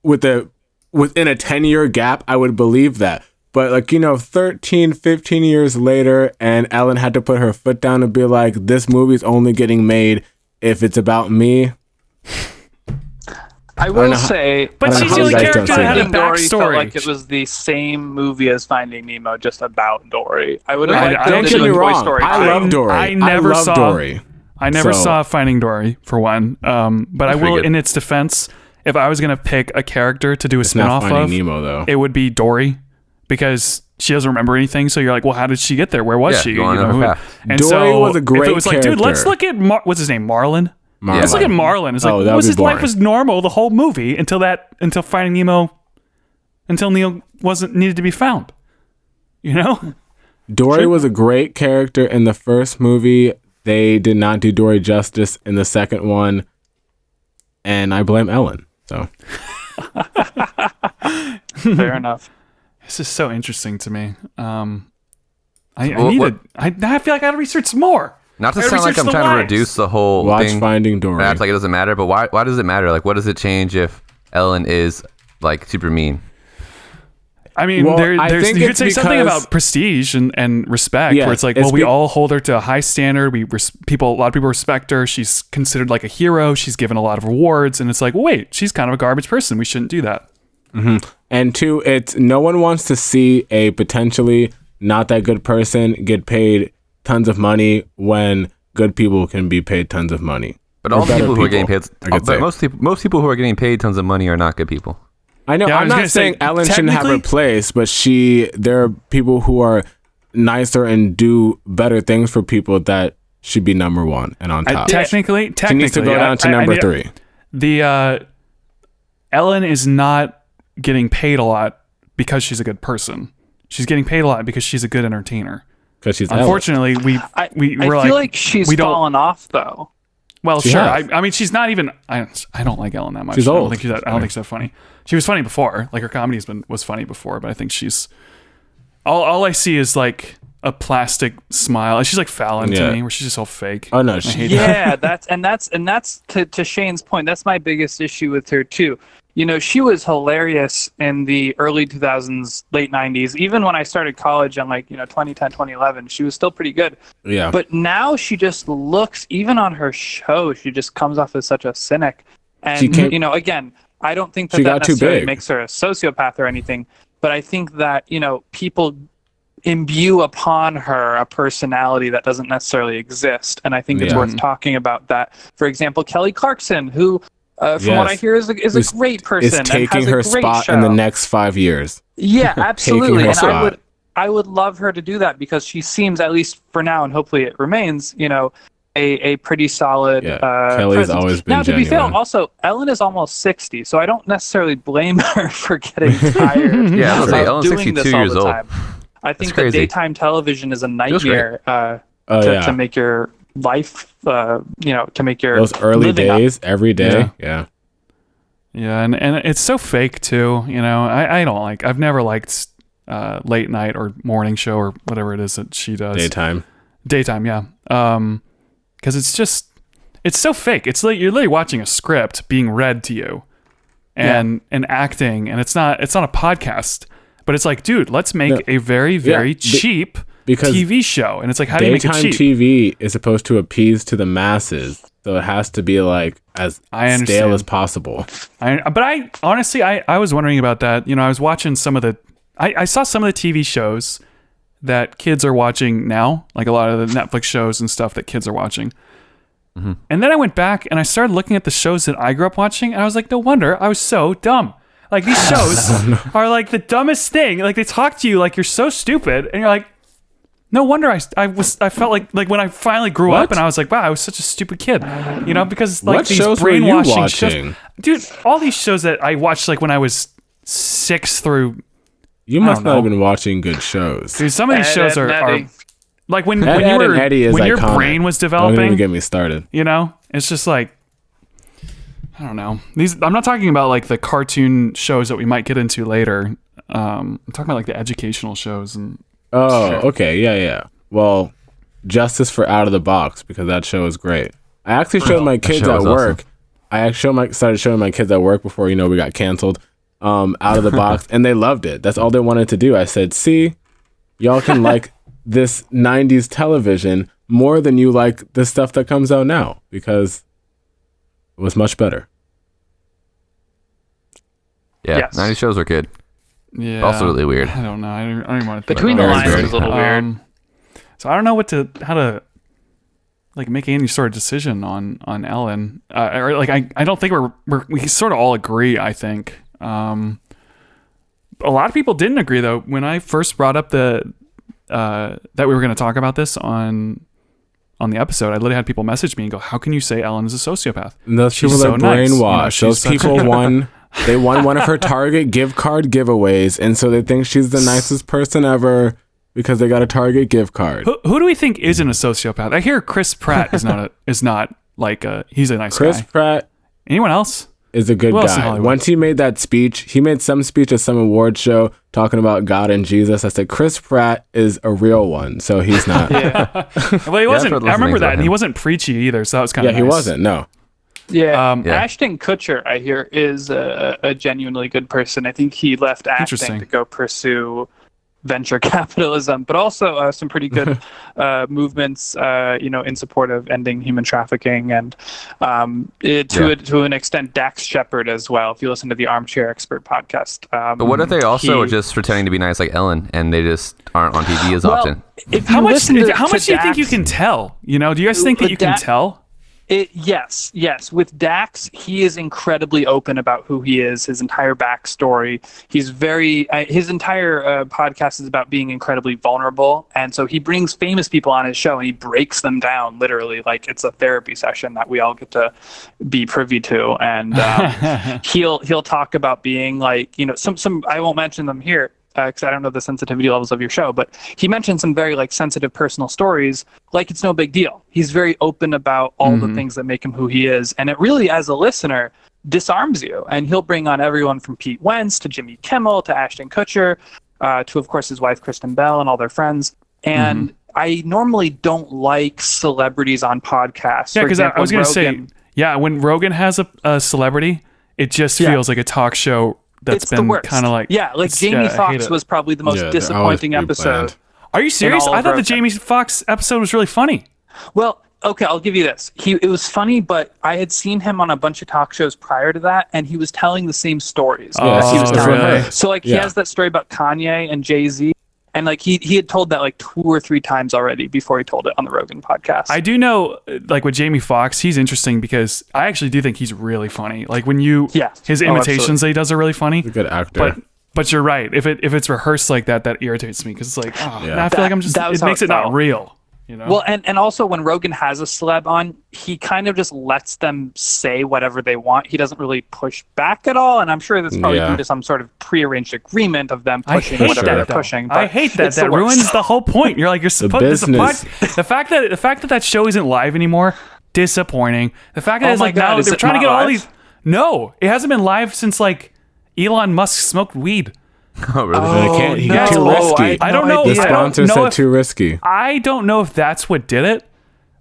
within a 10-year gap, I would believe that. But 13, 15 years later, and Ellen had to put her foot down and be like, this movie's only getting made if it's about me. I will say, But she's the only character that had a Finding Dory felt backstory. like it was the same movie as Finding Nemo, just about Dory. I would have I- liked I them don't to get do me a Toy wrong. Story. I love Dory. I never love saw Dory. I never So- saw Finding Dory for one. But I pretty will, good. in its defense, if I was gonna pick a character to do a It's not spinoff Finding of, Nemo, though. it would be Dory, because she doesn't remember anything. So you're like, well, how did she get there? Where was Yeah, she? you wanna know her path. And Dory so was a if great it was like, dude, let's character. look at what's his name, Marlin. Marlon. Let's look at Marlin. It's like, Oh, that what was would be his life boring. was normal the whole movie until Finding Nemo, until Neo wasn't needed to be found. You know? Dory was a great character in the first movie. They did not do Dory justice in the second one, and I blame Ellen. So Fair enough. This is so interesting to me. I Well, need I feel like I gotta research some more. Not to I gotta sound like research I'm the trying to lives. reduce the whole watch thing. Finding Dory. Act like it doesn't matter, but why does it matter? Like, what does it change if Ellen is like super mean? I mean, Well, I there's think you could it's say something because- about prestige and respect, Yeah, where it's like, it's well, we be- all hold her to a high standard. A lot of people respect her. She's considered like a hero. She's given a lot of rewards, and it's like, well, wait, she's kind of a garbage person. We shouldn't do that. And two, it's no one wants to see a potentially not that good person get paid tons of money when good people can be paid tons of money. But Or all the better people who are getting paid, I could say. but most people who are getting paid tons of money are not good people. I know. Yeah, I I'm was not gonna say, saying Ellen shouldn't have her technically- place, but there are people who are nicer and do better things for people that should be number one and on top. Technically, She needs to go down to number 3. The Ellen is not getting paid a lot because she's a good person. She's getting paid a lot because she's a good entertainer. Because she's Ellen. Unfortunately, I we're feel like she's we don't- fallen off though. Well, She sure. has. I mean, she's not even. I don't like Ellen that much. She's I don't old. think I don't think she's that funny. She was funny before. Like her comedy was funny before, but I think she's. All I see is like a plastic smile. She's like Fallon Yeah. to me, where she's just all fake. Oh no, I she, hate that. Yeah, that's to Shane's point. That's my biggest issue with her too. You know, she was hilarious in the early 2000s, late 90s. Even when I started college in 2010, 2011, she was still pretty good. yeah. But now she just looks, even on her show, she just comes off as such a cynic. She And, can't- again, I don't think She that got too necessarily big. makes her a sociopath or anything. But I think that, people imbue upon her a personality that doesn't necessarily exist. And I think it's Yeah. worth talking about that. For example, Kelly Clarkson, who, from what I Yes. hear, is a great person. is and taking has a her great spot show. in the next 5 years. Yeah, absolutely. her And spot. I would love her to do that because she seems, at least for now, and hopefully it remains, a pretty solid Yeah, Kelly's presence. always been Now, to be fair, genuine. also, Ellen is almost 60, so I don't necessarily blame her for getting tired Yeah, I was of like, Ellen's doing 62 this all years the old. time. I think that crazy. daytime television is a great. nightmare Oh yeah. to make your life, to make your Those early living up. days, every day. Yeah. Yeah, and it's so fake too. You know, I don't like. I've never liked late night or morning show or whatever it is that she does. Daytime, yeah. Because it's so fake. It's like you're literally watching a script being read to you, and acting, and it's not a podcast, but it's like, dude, let's make a very cheap TV show, and it's like, how do you make it cheap? Daytime TV is supposed to appease to the masses. So it has to be like as stale as possible. But I honestly, I was wondering about that. You know, I was watching some of the, I saw some of the TV shows that kids are watching now, like a lot of the Netflix shows and stuff that kids are watching. Mm-hmm. And then I went back and I started looking at the shows that I grew up watching, and I was like, no wonder I was so dumb. Like, these shows are like the dumbest thing. Like, they talk to you like you're so stupid, and you're like, no wonder I felt like when I finally grew up and I was like, wow, I was such a stupid kid, you know, because like what these shows brainwashing were you shows, dude, all these shows that I watched like when I was 6 through. You must not have been watching good shows. Dude, some of these shows are like when your iconic. brain was developing. Don't even get me started. You know, it's just like, I don't know. I'm not talking about like the cartoon shows that we might get into later. I'm talking about like the educational shows and. Oh, okay, yeah. Well, justice for Out of the Box, because that show is great. I actually showed my kids at work. Awesome. I actually started showing my kids at work before, you know, we got canceled. Out of the Box, and they loved it. That's all they wanted to do. I said, see, y'all can like this 90s television more than you like the stuff that comes out now, because it was much better. Yeah, yes. 90s shows were good. Yeah. Also really weird. I don't know. I don't even want to think Between the lines is a little weird. So I don't know how to like make any sort of decision on Ellen. Or like I don't think we sort of all agree, I think. A lot of people didn't agree though. When I first brought up that we were going to talk about this on the episode, I literally had people message me and go, "How can you say Ellen is a sociopath?" And those people are brainwashed. Those people won. They won one of her Target gift card giveaways, and so they think she's the nicest person ever because they got a Target gift card. Who do we think isn't a sociopath? I hear Chris Pratt is not like he's a nice guy. Chris Pratt. Anyone else? Is a good guy. Once he made that speech, he made some speech at some award show talking about God and Jesus. I said, Chris Pratt is a real one, so he's not. Yeah. Well, he wasn't. I remember that, and he wasn't preachy either, so that was kind of nice. Yeah, he wasn't. No. Yeah. Ashton Kutcher, I hear, is a genuinely good person. I think he left acting to go pursue venture capitalism, but also some pretty good movements, in support of ending human trafficking, and to an extent, Dax Shepard as well. If you listen to the Armchair Expert podcast, but what if they also are just pretending to be nice like Ellen, and they just aren't on TV as often? How much do you think you can tell? You know, do you guys think that you can tell? Yes. With Dax, he is incredibly open about who he is, his entire backstory. He's his entire podcast is about being incredibly vulnerable. And so he brings famous people on his show and he breaks them down literally like it's a therapy session that we all get to be privy to. And he'll talk about being like, some I won't mention them here, because I don't know the sensitivity levels of your show, but he mentioned some very like sensitive personal stories, like it's no big deal. He's very open about all the things that make him who he is, and it really, as a listener, disarms you. And he'll bring on everyone from Pete Wentz to Jimmy Kimmel to Ashton Kutcher, to of course his wife Kristen Bell and all their friends. And I normally don't like celebrities on podcasts. Yeah, because I was going to say, when Rogan has a celebrity, it just feels like a talk show. That's been kind of like... Yeah, like Jamie Foxx was probably the most disappointing episode. Are you serious? I thought the Jamie Foxx episode was really funny. Well, okay, I'll give you this. It was funny, but I had seen him on a bunch of talk shows prior to that, and he was telling the same stories. He was telling her. So like he has that story about Kanye and Jay-Z, and like he had told that like 2 or 3 times already before he told it on the Rogan podcast. I do know, like with Jamie Foxx, he's interesting because I actually do think he's really funny. Like when his imitations that he does are really funny. He's a good actor. But you're right. If it's rehearsed like that irritates me because it's like, I feel like I'm just. It makes it not real. You know? Well, and also when Rogan has a celeb on, he kind of just lets them say whatever they want. He doesn't really push back at all, and I'm sure that's probably due to some sort of prearranged agreement of them pushing whatever they're pushing. I hate that. That ruins the whole point. You're like, you're supposed to. The fact that that show isn't live anymore, disappointing. The fact that it's like now they're trying to get all these. No, it hasn't been live since like Elon Musk smoked weed. Oh, really? They can't. He got too risky. I don't know. The sponsor said if, too risky. I don't know if that's what did it,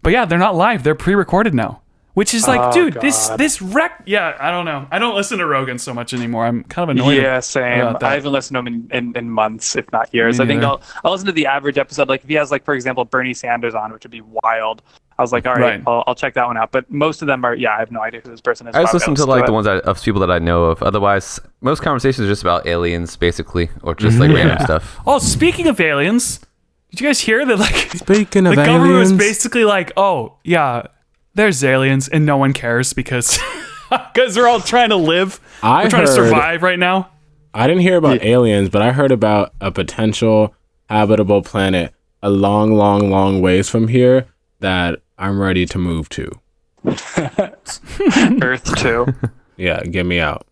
but yeah, they're not live. They're pre-recorded now, which is like, dude, God. this wreck. Yeah, I don't know. I don't listen to Rogan so much anymore. I'm kind of annoyed. Yeah, same. about that. I haven't listened to him in months, if not years. Me I think neither. I'll listen to the average episode. Like if he has, like, for example, Bernie Sanders on, which would be wild. I was like, all right, I'll check that one out. But most of them are, I have no idea who this person is. I just Probably listen to I'll like the do ones of people that I know of. Otherwise, most conversations are just about aliens, basically, or just like random stuff. Oh, speaking of aliens, did you guys hear that? Like, Speaking the of government was aliens, basically like, oh yeah, there's aliens, and no one cares because we're all trying to live. We're trying to survive right now. I didn't hear about aliens, but I heard about a potential habitable planet a long, long, long ways from here that I'm ready to move to. Earth 2. Yeah, get me out.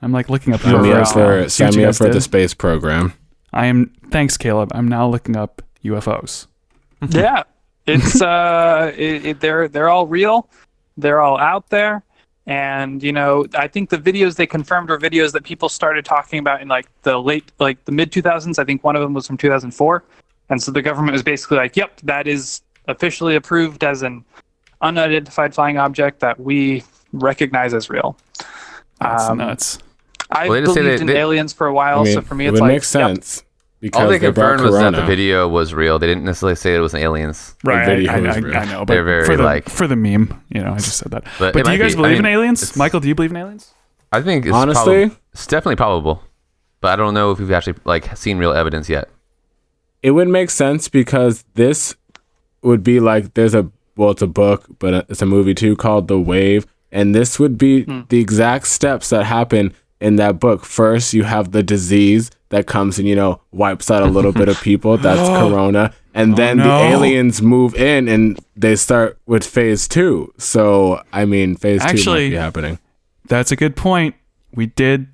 I'm like looking up. Sign me up for, See what sign you me up guys for the did. space program. Thanks, Caleb. I'm now looking up UFOs. Yeah, it's they're all real. They're all out there. And, I think the videos they confirmed were videos that people started talking about in like the mid 2000s. I think one of them was from 2004. And so the government was basically like, yep, that is officially approved as an unidentified flying object that we recognize as real. That's nuts. I Well, they just say believed in they- aliens for a while, I mean, so for me it it's would like, make sense because All they they brought confirmed was that the Corona. video was real. They didn't necessarily say it was aliens. Right, video I is real. know, but They're very, for the like- for the meme, I just said that. But But it do you might guys be. believe I in mean, aliens? it's- Michael, do you believe in aliens? I think it's Honestly? it's definitely probable, but I don't know if we've actually like seen real evidence yet. It would make sense because this would be like it's a book, but it's a movie too called The Wave, and this would be the exact steps that happen in that book. First, you have the disease that comes and wipes out a little bit of people. That's Corona, and then no. the aliens move in and they start with phase 2. So I mean, phase 2 Actually- might be happening. That's a good point. We did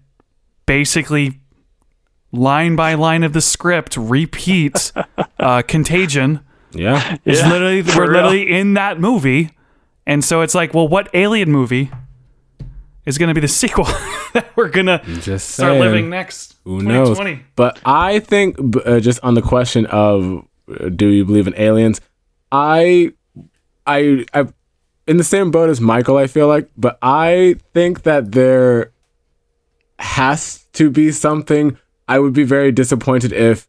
basically line by line of the script repeat Contagion. Yeah, It's literally for we're real. literally in that movie, and so it's like, well, what alien movie is going to be the sequel that we're gonna just start saying. living next? Who knows? 2020. But I think, just on the question of do you believe in aliens, I in the same boat as Michael, I feel like, but I think that there has to be something. I would be very disappointed if,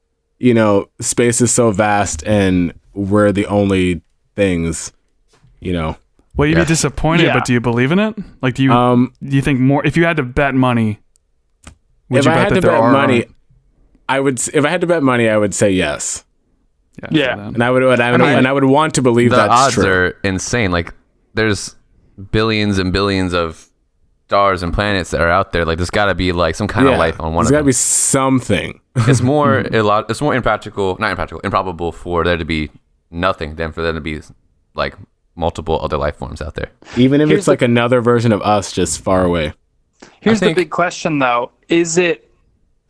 space is so vast and we're the only things, Well, you'd be disappointed, Yeah. but do you believe in it? Like, do you think more? If you had to bet money, would if you I bet had that to there bet are money, if I had to bet money, I would say yes. Yeah. for that. And I would want to believe The that's odds true. are insane. Like, there's billions and billions of stars and planets that are out there. Like, there's got to be like some kind of life on one There's of got to them. be something. It's more improbable for there to be nothing than for there to be like multiple other life forms out there. Even if Here's it's like another version of us just far away. Here's think- the big question, though. Is it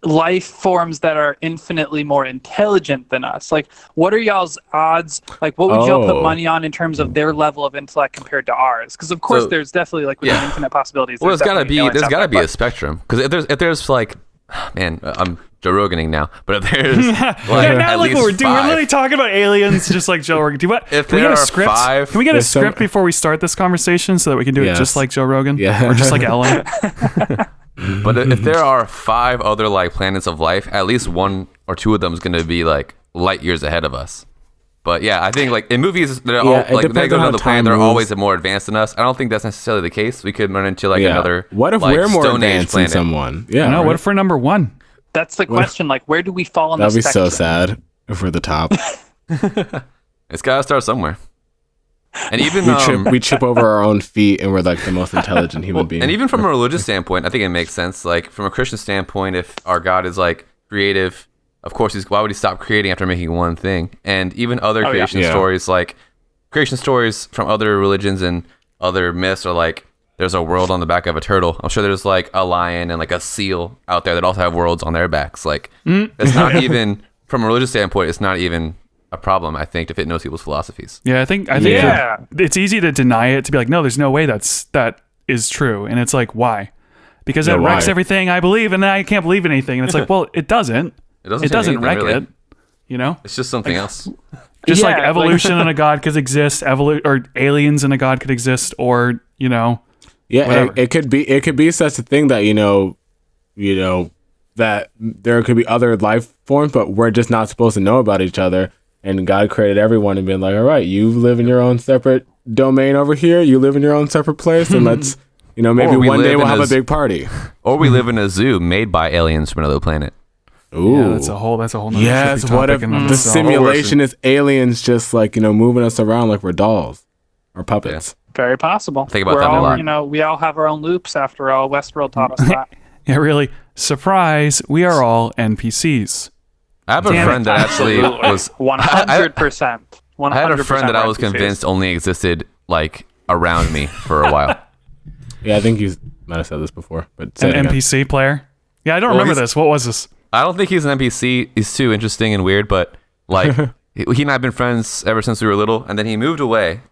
life forms that are infinitely more intelligent than us? Like, what are y'all's odds? Like, what would y'all Oh. put money on in terms of their level of intellect compared to ours? Because, of course, So- there's definitely, like, with Yeah. infinite possibilities. Well, there's gotta be a a spectrum, because if there's like, man, I'm Joe Roganing now, but if there's like now at look least what we're doing. We're five- literally talking about aliens, just like Joe Rogan. If Can we there get a are script? five- Can we get a There's some- script before we start this conversation so that we can do it Yes. just like Joe Rogan? Yeah. Or just like Ellen? But if there are 5 other like planets of life, at least 1 or 2 of them is going to be like light years ahead of us. But yeah, I think like in movies, they're all it like they depends go on to how another planet, time they're moves. always more advanced than us. I don't think that's necessarily the case. We could run into like Yeah. another. What if like, we're more Stone Age advanced than planet. someone? Yeah. No, right? what if we're number one? That's the question. Like, where do we fall on That'd the be so spectrum? sad if we're the top. It's got to start somewhere. And even We trip over our own feet and we're like the most intelligent human being. and even from a religious standpoint, I think it makes sense. Like from a Christian standpoint, if our God is like creative, of course, why would he stop creating after making one thing? And even other creation Yeah. stories, like creation stories from other religions and other myths, are like there's a world on the back of a turtle. I'm sure there's like a lion and like a seal out there that also have worlds on their backs. Like it's not even from a religious standpoint, it's not even a problem. I think if it knows people's philosophies. Yeah, I think Yeah. it's easy to deny it, to be like, no, there's no way that is true. And it's like, why? Because Yeah, it wrecks why? everything I believe, and then I can't believe anything. And it's like, well, it doesn't. It doesn't It change doesn't anything, wreck really. it. You know? It's just something else. Just like Yeah, evolution and a god could exist, or aliens and a god could exist, or, you know, Yeah, whatever. it could be such a thing that you know that there could be other life forms, but we're just not supposed to know about each other. And God created everyone and been like, all right, you live in your own separate domain over here. You live in your own separate place, and let's, maybe Or we one day live we'll in have a a big party. Or we live in a zoo made by aliens from another planet. Ooh, yeah, that's a whole nother yes. trippy What if topic in and of the itself. simulation is aliens just like moving us around like we're dolls or puppets? Very possible. Think about We're that a all, lot. we all have our own loops. After all, Westworld taught us that. Yeah, really. Surprise, we are all NPCs. I have a Damn friend that actually was 100%. I had a friend that I was convinced only existed like around me for a while. Yeah, I think you might have said this before, but say An it again. NPC player. Yeah, I don't Well, remember he's- this. What was this? I don't think he's an NPC. He's too interesting and weird, but like he and I have been friends ever since we were little, and then he moved away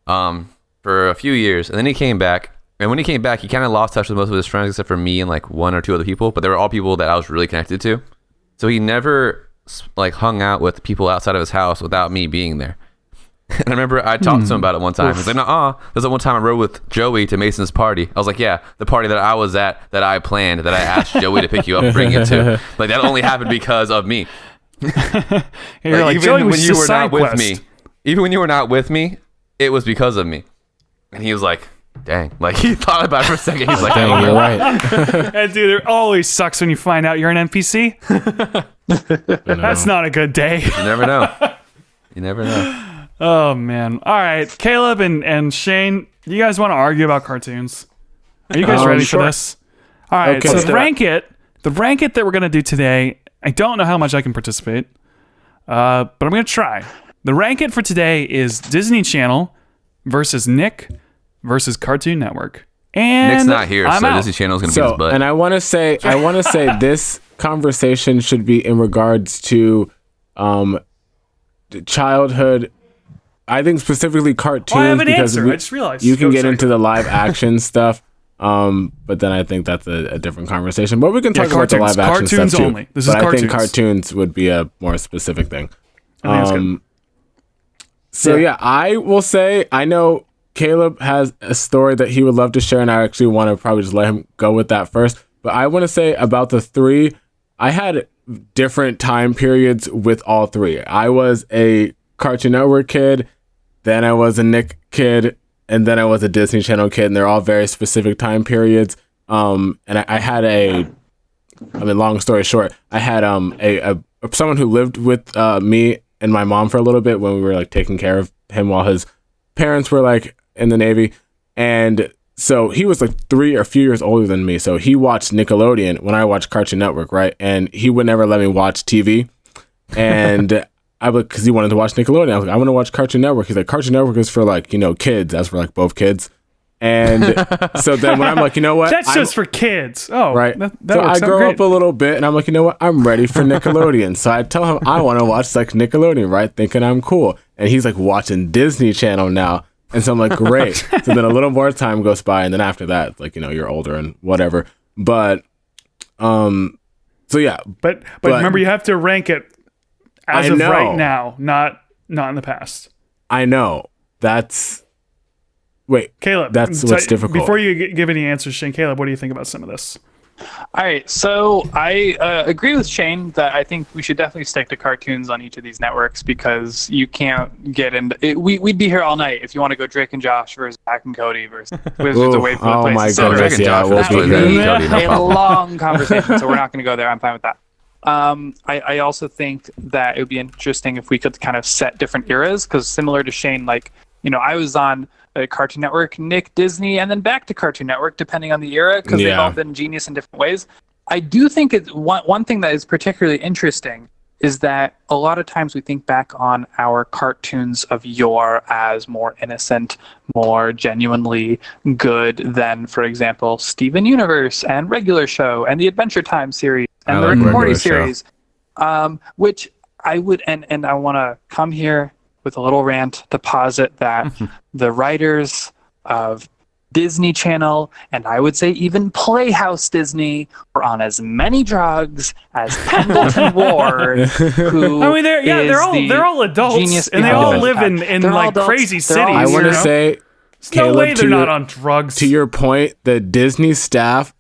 for a few years, and then he came back. And when he came back, he kind of lost touch with most of his friends except for me and like one or two other people, but they were all people that I was really connected to. So he never like hung out with people outside of his house without me being there. And I remember I talked to him about it one time. He's like, "Nuh-uh." There's that one time I rode with Joey to Mason's party. I was like, "Yeah, the party that I was at, that I planned, that I asked Joey to pick you up and bring you to. Like that only happened because of me. Yeah, you're like, Even Joey was when just you a were side not with quest. me, even when you were not with me, it was because of me." And he was like, "Dang!" Like he thought about it for a second. He's like, "I Dang, don't you're know." right. And dude, it always sucks when you find out you're an NPC. That's not a good day. You never know. You never know. Oh man. All right, Caleb and Shane, you guys want to argue about cartoons? Are you guys ready sure. for this? All right. Okay. So Let's the do it. rank it that we're gonna do today. I don't know how much I can participate, but I'm gonna try. The rank it for today is Disney Channel versus Nick versus Cartoon Network. And Nick's not here, I'm so out. Disney Channel's gonna beat his So, butt. and I want to say this conversation should be in regards to childhood. I think specifically cartoons, Oh, I have an because answer. I just realized. you can Go, get sorry. into the live action stuff. But then I think that's a different conversation. But we can Yeah, talk about the cartoons. live action Cartoons stuff too. only. This but is I think cartoons. cartoons would be a more specific thing. I think it's good. So yeah, I will say I know Caleb has a story that he would love to share, and I actually want to probably just let him go with that first. But I want to say about the three, I had different time periods with all three. I was a Cartoon Network kid, then I was a Nick kid, and then I was a Disney Channel kid, and they're all very specific time periods. And I had long story short, I had someone who lived with me and my mom for a little bit when we were like taking care of him while his parents were like in the Navy. And so he was like 3 or a few years older than me. So he watched Nickelodeon when I watched Cartoon Network, right? And he would never let me watch TV. And I would, because he wanted to watch Nickelodeon. I was like, I want to watch Cartoon Network. He's like, Cartoon Network is for like, kids. That's for like both kids. And so then when I'm like, you know what? That's just for kids. Oh, Right. That So I works out grow great. up a little bit and I'm like, you know what? I'm ready for Nickelodeon. So I tell him I want to watch like Nickelodeon, right? Thinking I'm cool. And he's like watching Disney Channel now. And so I'm like, great. So then a little more time goes by. And then after that, it's like, you're older and whatever. But, so yeah. But remember, you have to rank it as I of know. right now, not in the past. I know. Wait, Caleb, that's what's difficult. Before you give any answers, Shane, Caleb, what do you think about some of this? All right, so I agree with Shane that I think we should definitely stick to cartoons on each of these networks because you can't get into it. We'd be here all night if you want to go Drake and Josh versus Zack and Cody versus Wizards Ooh, away from the oh place. my etc. goodness, Drake and yeah, Josh we'll versus be Wizards here. and Cody, no a problem. long conversation, so we're not going to go there. I'm fine with that. I also think that it would be interesting if we could kind of set different eras because similar to Shane, like, I was on Cartoon Network, Nick, Disney, and then back to Cartoon Network, depending on the era, because they've Yeah. all been genius in different ways. I do think it's one thing that is particularly interesting is that a lot of times we think back on our cartoons of yore as more innocent, more genuinely good than, for example, Steven Universe and Regular Show and the Adventure Time series and I the like Rick and Morty Regular Show. series, which I would, and I want to come here with a little rant to posit that the writers of Disney Channel, and I would say even Playhouse Disney, were on as many drugs as Pendleton Ward, who I mean, they're all adults, and they all live in like crazy cities. I want to say, there's no Caleb, way they're not on drugs. To your point, the Disney staff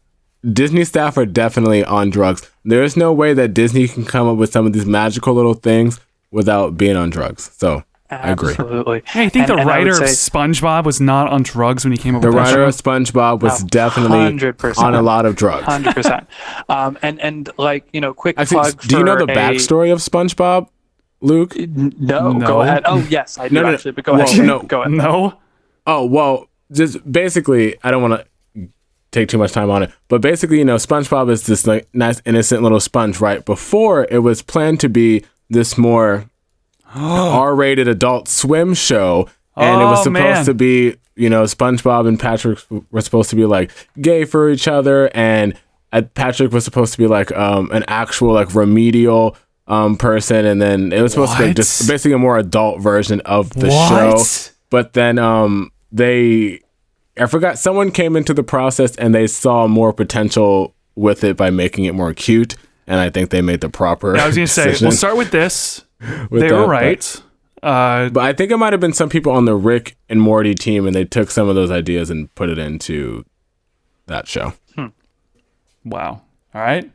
are definitely on drugs. There's no way that Disney can come up with some of these magical little things without being on drugs. So I agree. Absolutely. Hey, I think the writer of SpongeBob was not on drugs when he came up with that show. The writer of SpongeBob was definitely 100%. on a lot of drugs. 100%. And like, quick Actually, plug do you know for the backstory of SpongeBob, Luke? No, go ahead. Oh, yes, I do actually, but go ahead. Go ahead. No. Oh, well, just basically, I don't want to take too much time on it, but basically, SpongeBob is this like nice, innocent little sponge, right? Before, it was planned to be this more R-rated Adult Swim show, and it was supposed to be, SpongeBob and Patrick were supposed to be like gay for each other, and Patrick was supposed to be like an actual like remedial person, and then it was supposed to be just basically a more adult version of the show. But then I forgot, someone came into the process and they saw more potential with it by making it more cute, and I think they made the proper I was going to say, we'll start with this. They were right. But I think it might have been some people on the Rick and Morty team, and they took some of those ideas and put it into that show. Wow. All right.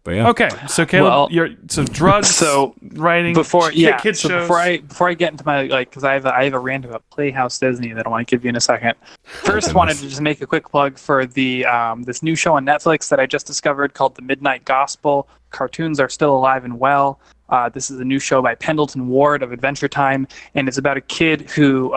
But yeah. Okay. So Caleb, so drugs, writing, kid shows. Before I get into my because I have a rant about Playhouse Disney that I want to give you in a second. First, wanted to just make a quick plug for the this new show on Netflix that I just discovered called The Midnight Gospel. Cartoons are still alive and well. This is a new show by Pendleton Ward of Adventure Time, and it's about a kid who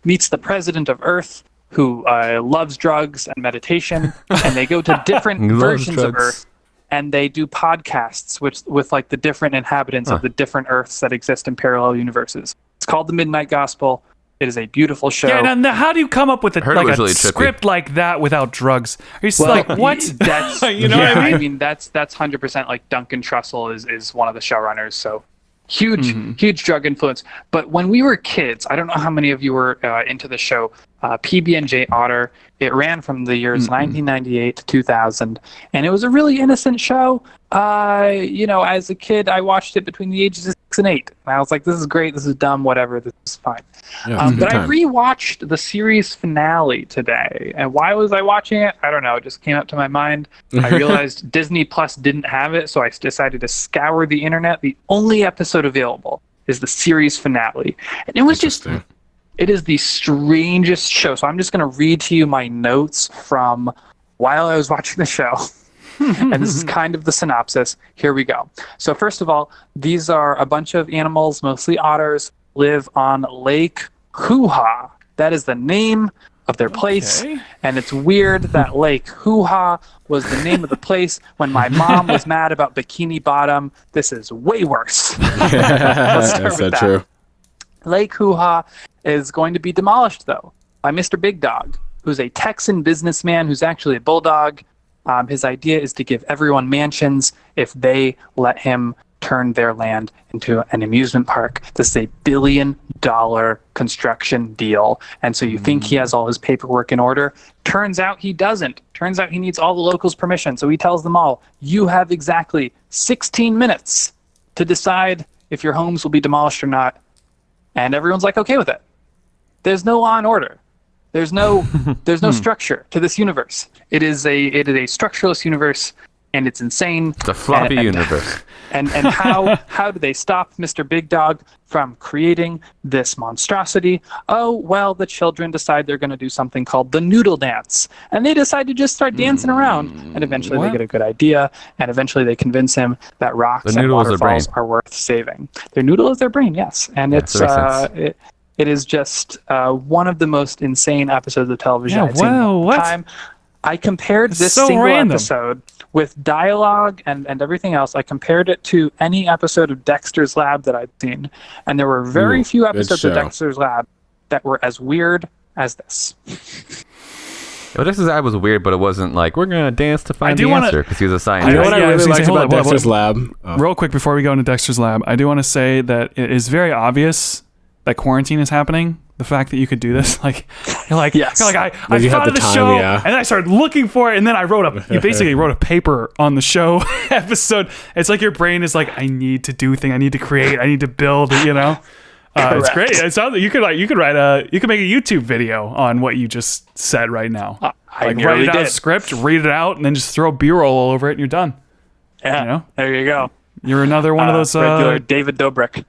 meets the president of Earth, who loves drugs and meditation, and they go to different versions of Earth, and they do podcasts with like the different inhabitants of the different Earths that exist in parallel universes. It's called The Midnight Gospel. It is a beautiful show. Yeah, now how do you come up with a really script like that without drugs? Are you like, what? That's, you know what I mean? I mean, that's 100% like Duncan Trussell is one of the showrunners, so huge drug influence. But when we were kids, I don't know how many of you were into the show, PB&J Otter. It ran from the years 1998 to 2000, and it was a really innocent show. As a kid, I watched it between the ages of 6 and 8. And I was like, this is great, this is dumb, whatever, this is fine. But I rewatched the series finale today. And why was I watching it? I don't know. It just came up to my mind. I realized Disney Plus didn't have it, so I decided to scour the internet. The only episode available is the series finale. And it was just... It is the strangest show. So I'm just going to read to you my notes from while I was watching the show. And this is kind of the synopsis. Here we go. So first of all, these are a bunch of animals, mostly otters, live on Lake Hoo-Ha. That is the name of their place. And it's weird that Lake Hoo-Ha was the name of the place when my mom was mad about Bikini Bottom. This is way worse. Let's start with that. True. Lake Hoo-Ha is going to be demolished, though, by Mr. Big Dog, who's a Texan businessman who's actually a bulldog. His idea is to give everyone mansions if they let him turn their land into an amusement park. This is a $1 billion construction deal. And so you think he has all his paperwork in order. Turns out he doesn't. Turns out he needs all the locals' permission. So he tells them all, you have exactly 16 minutes to decide if your homes will be demolished or not. And everyone's like, okay with it. There's no law and order. There's no structure to this universe. It is a structureless universe, and it's insane. It's a floppy universe. And how do they stop Mr. Big Dog from creating this monstrosity? Oh, well, the children decide they're going to do something called the Noodle Dance. And they decide to just start dancing around. And eventually they get a good idea. And eventually they convince him that rocks and waterfalls are worth saving. Their noodle is their brain, yes. And it is just one of the most insane episodes of television I've seen in a long time. I compared this single episode with dialogue and everything else. I compared it to any episode of Dexter's Lab that I'd seen. And there were very few episodes of Dexter's Lab that were as weird as this. Well, Dexter's Lab was weird, but it wasn't like, we're going to dance to find the answer because he was a scientist. You know what I really liked about Dexter's Lab? Real quick before we go into Dexter's Lab, I do want to say that it is very obvious that quarantine is happening The fact that you could do this, like, Yes. I you had thought of the the time, show, yeah. and then I started looking for it, and then you basically wrote a paper on the show episode. It's like your brain is like, I need to do things, I need to create, I need to build, you know. It's great. It sounds like you could make a YouTube video on what you just said right now. I Like nearly write it out, did. script, read it out, and then just throw B-roll all over it, and you're done. Yeah, You know? there you go. You're another one of those. Regular David Dobrik.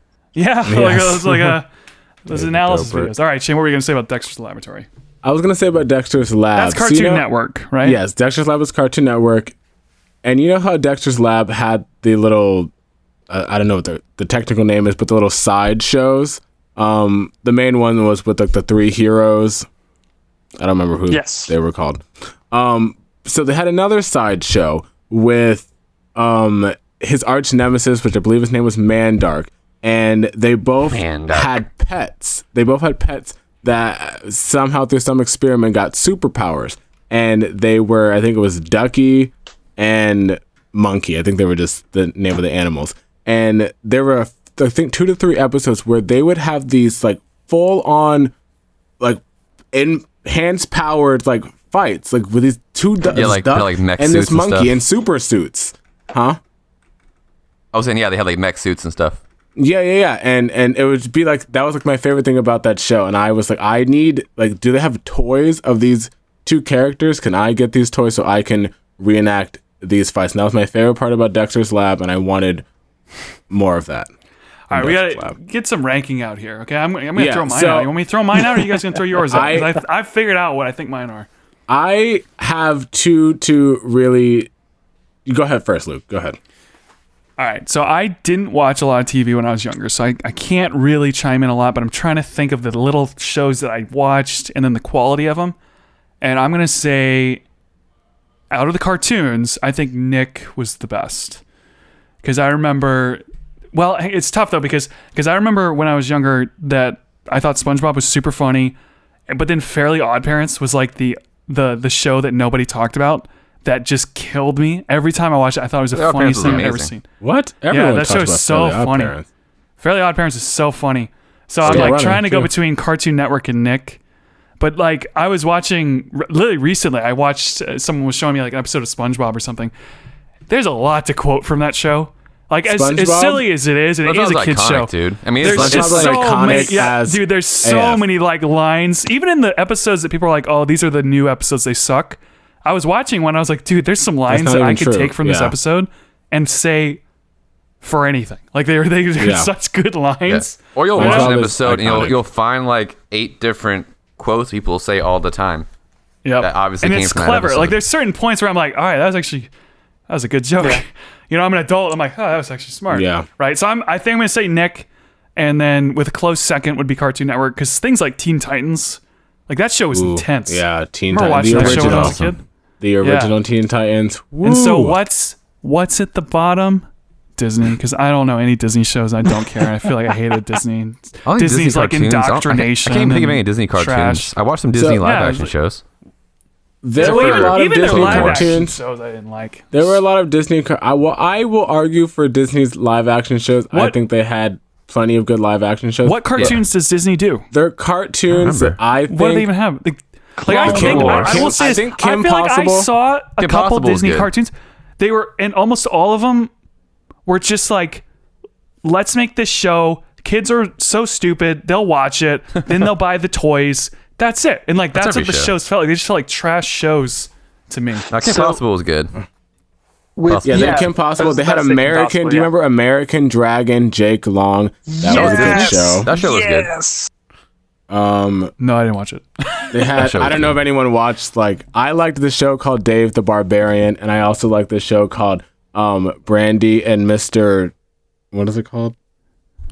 Those analysis Dobrik. videos. All right, Shane, what were you gonna say about Dexter's Laboratory? I was gonna say about Dexter's Lab. That's Cartoon Network, right? Yes, Dexter's Lab was Cartoon Network, and you know how Dexter's Lab had the little, I don't know what the technical name is, but the little side shows. The main one was with like the three heroes. I don't remember who they were called. So they had another side show with his arch nemesis, which I believe his name was Mandark, and they both had pets. They both had pets that somehow through some experiment got superpowers, and they were, I think it was Ducky and Monkey. I think they were just the name of the animals, and there were I think 2 to 3 episodes where they would have these like full on like enhanced powered like fights like with these two ducks like mech and this suits and monkey stuff. in super suits. Huh? I was saying, yeah, they had like mech suits and stuff. Yeah. And it would be like, that was like my favorite thing about that show. And I was like, I need, like, do they have toys of these two characters? Can I get these toys so I can reenact these fights? And that was my favorite part about Dexter's Lab, and I wanted more of that. All right, we gotta get some ranking out here. Okay, I'm gonna throw mine out. You want me to throw mine out, or are you guys gonna throw yours out? 'Cause I've figured out what I think mine are. I have two to really. Go ahead first, Luke. Go ahead. All right, so I didn't watch a lot of TV when I was younger, so I can't really chime in a lot, but I'm trying to think of the little shows that I watched and then the quality of them. And I'm going to say, out of the cartoons, I think Nick was the best. Because I remember, well, it's tough though, because I remember when I was younger that I thought Spongebob was super funny, but then Fairly Oddparents was like the show that nobody talked about. That just killed me. Every time I watched it, I thought it was the funniest thing I've ever seen. What? Everyone that show is so funny. Fairly Oddparents is so funny. So I'm like trying to go between Cartoon Network and Nick. But like I was watching, literally recently, I watched, someone was showing me like an episode of SpongeBob or something. There's a lot to quote from that show. Like as silly as it is, and it is a kid's show. Dude. I mean, there's just so many, dude, there's so many like lines. Even in the episodes that people are like, oh, these are the new episodes, they suck. I was watching one. I was like, dude, there's some lines that I could take from this episode and say for anything. Like they're such good lines. Yeah. Or you'll watch an episode and you'll find like 8 different quotes people say all the time. Yeah, that obviously and came it's from clever. That like there's certain points where I'm like, all right, that was a good joke. Yeah. You know, I'm an adult. I'm like, oh, that was actually smart. Yeah. Right. So I think I'm gonna say Nick, and then with a close second would be Cartoon Network, because things like Teen Titans, like that show was intense. Yeah, Teen Titans. Watching that show when I was a kid. The original Teen Titans. Woo. And so what's at the bottom? Disney, because I don't know any Disney shows. I don't care. I feel like I hated Disney. Disney's like indoctrination. I can't even think of any Disney cartoons. Trash. I watched some Disney live action shows. There were a lot of Disney cartoons. Shows I didn't like. There were a lot of Disney. I will argue for Disney's live action shows. I think they had plenty of good live action shows. What cartoons does Disney do? They're cartoons that I think. What do they even have? I will say this. I feel like I saw a couple Disney cartoons. They were, and almost all of them were just like, let's make this show. Kids are so stupid. They'll watch it. Then they'll buy the toys. That's it. And like, that's what the shows felt like. They just felt like trash shows to me. Kim Possible was good. Kim Possible. They had American. Do you remember American Dragon, Jake Long? That was a good show. That show was good. No, I didn't watch it. They had. I don't know if anyone watched. Like, I liked the show called Dave the Barbarian, and I also liked the show called Brandy and Mr. What is it called?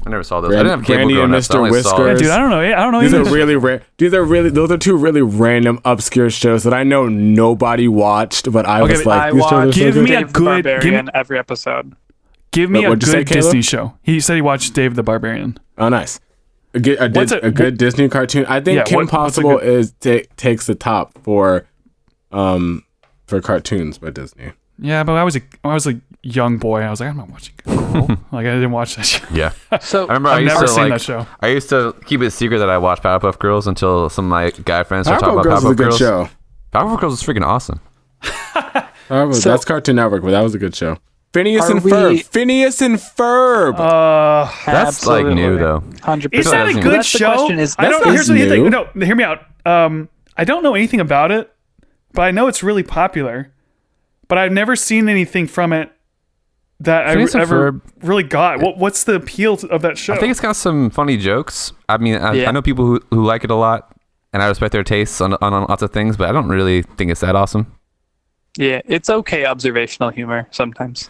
I never saw those. I didn't have cable Brandy and Mr. Whiskers. Dude, I don't know. These are really rare. Those are two really random obscure shows that I know nobody watched, but I was like, these shows are give so me good. a good Barbarian every episode. Give me a good Disney show. He said he watched Dave the Barbarian. Oh, nice. A good Disney cartoon. I think Kim Possible takes the top for cartoons by Disney. Yeah, but I was a young boy. I was like, I'm not watching Girl. Like, I didn't watch that show. Yeah. So I remember I've I used never to seen like that show. I used to keep it a secret that I watched Powerpuff Girls until some of my guy friends started Powerpuff talking Girls about is a Powerpuff good Girls. show. Powerpuff Girls is freaking awesome. That's Cartoon Network, but that was a good show. Phineas Are and we- Ferb. Phineas and Ferb. That's like new though. 100%. Is that a That's good the show? question is, I don't That's know. Here's the new. thing. No, hear me out. I don't know anything about it, but I know it's really popular. But I've never seen anything from it that I Phineas and ever Ferb- really got. What's the appeal of that show? I think it's got some funny jokes. I mean, Yeah. I know people who like it a lot, and I respect their tastes on lots of things, but I don't really think it's that awesome. Yeah, it's okay observational humor sometimes.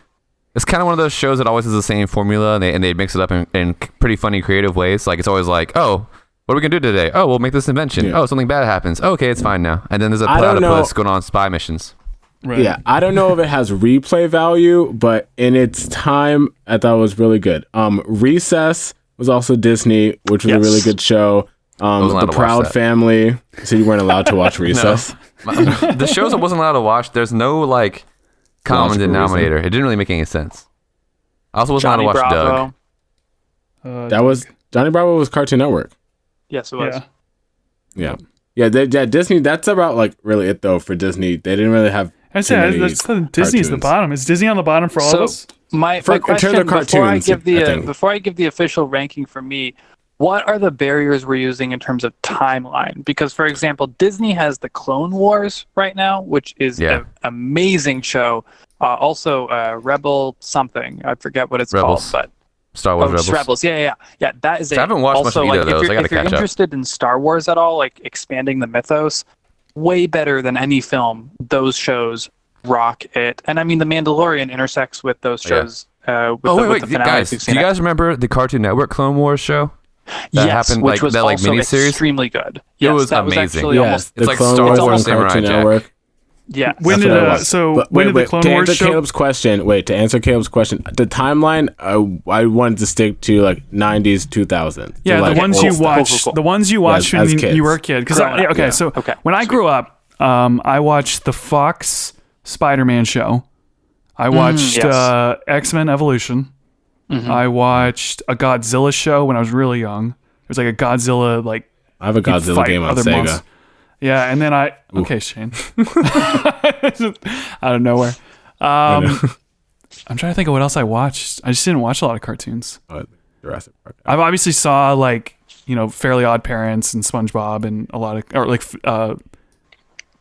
It's kind of one of those shows that always has the same formula, and they mix it up in pretty funny, creative ways. Like, it's always like, oh, what are we going to do today? Oh, we'll make this invention. Yeah. Oh, something bad happens. Oh, okay, it's fine now. And then there's a I don't platypus know. going on spy missions. Right. Yeah, I don't know if it has replay value, but in its time, I thought it was really good. Recess was also Disney, which was a Yes. really good show. wasn't allowed The to watch Proud that. Family. So you weren't allowed to watch Recess. The shows I wasn't allowed to watch, there's no, like, common Logical denominator. It didn't really make any sense. I also wasn't Johnny allowed to watch Bravo. Doug. That was Johnny Bravo was Cartoon Network. Yes, it was. Yeah. Yeah, Disney. That's about like really it though for Disney. They didn't really have. I too said many that's Disney's the cartoons. bottom. Is Disney on the bottom for all of So us? my In terms question of before I cartoons, give I think. before I give the official ranking for me, what are the barriers we're using in terms of timeline? Because for example, Disney has the Clone Wars right now, which is Yeah. an amazing show. Also, Rebel something, I forget what it's Rebels. called, but Star Wars Rebels. Yeah. That is. I haven't watched much also, of either of like, those. I gotta if you're catch up. interested in Star Wars at all, like expanding the mythos, way better than any film. Those shows rock it, and I mean, The Mandalorian intersects with those Yeah. shows. With Wait, the finales guys, we've do seen you it. guys remember the Cartoon Network Clone Wars show? That Yes, happened, which like, was that, like, also miniseries? extremely good. Yes, was that amazing. Was actually Yes, almost, It's like Clone Star Wars Wars on and Samurai Cartoon Jack. Network. yeah. When That's did what it was. so But when did wait, the Clone to Wars answer show? Caleb's question, to answer Caleb's question, the timeline I wanted to stick to like 90s, 2000s. Yeah, So, like, the ones old you stuff. watched, Cool. the ones you watched as when kids. you were a kid. Because Growing up, okay, yeah. so Okay, when I sweet. grew up, I watched the Foxx Spider-Man show. I watched yes. X-Men Evolution. I watched a Godzilla show when I was really young. It was like a Godzilla like I have a Godzilla fight game on other Sega. monsters. Yeah, and then okay, Shayne. Out of nowhere. I'm trying to think of what else I watched. I just didn't watch a lot of cartoons. Jurassic Park. I've obviously saw like, Fairly Odd Parents and Spongebob and a lot of, or like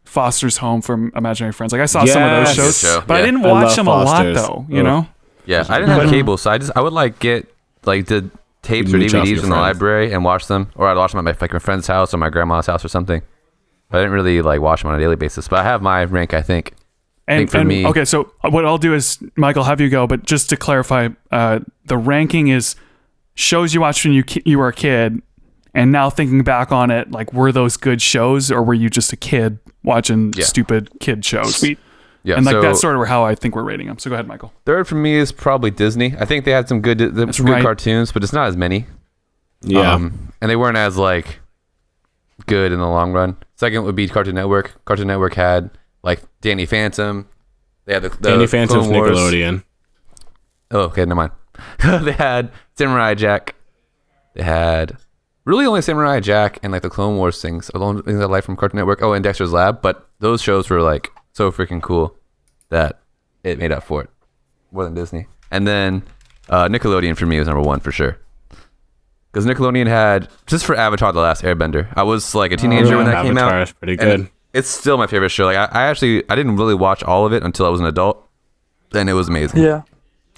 Foster's Home from Imaginary Friends. Like I saw some of those Yes. shows, Good show, but I yeah. didn't I watch love them a lot Foster's. though, Ugh. Yeah, I didn't have cable, so I would like get like the tapes or Reach out to DVDs your in the friends. library and watch them, or I'd watch them at my friend's house or my grandma's house or something. But I didn't really like watch them on a daily basis. But I have my rank, I think. And, for me- okay, so what I'll do is, Michael, have you go. But just to clarify, the ranking is shows you watched when you were a kid, and now thinking back on it, like were those good shows, or were you just a kid watching stupid kid shows? Sweet. Yeah, And like so that's sort of how I think we're rating them. So go ahead, Michael. third for me is probably Disney. I think they had some good right. cartoons, but it's not as many. Yeah. And they weren't as like good in the long run. Second would be Cartoon Network. Cartoon Network had like Danny Phantom. They had the Danny Phantom's Clone Wars. Nickelodeon. Oh, okay, never mind. They had Samurai Jack. They had really only Samurai Jack and like the Clone Wars things. The only things I like from Cartoon Network. Oh, and Dexter's Lab. But those shows were like so freaking cool that it made up for it more than Disney. And then Nickelodeon for me was number one for sure. Because Nickelodeon had, just for Avatar: The Last Airbender, I was like a teenager when that came out. Avatar is pretty And good. it's still my favorite show. Like I didn't really watch all of it until I was an adult, and it was amazing. Yeah.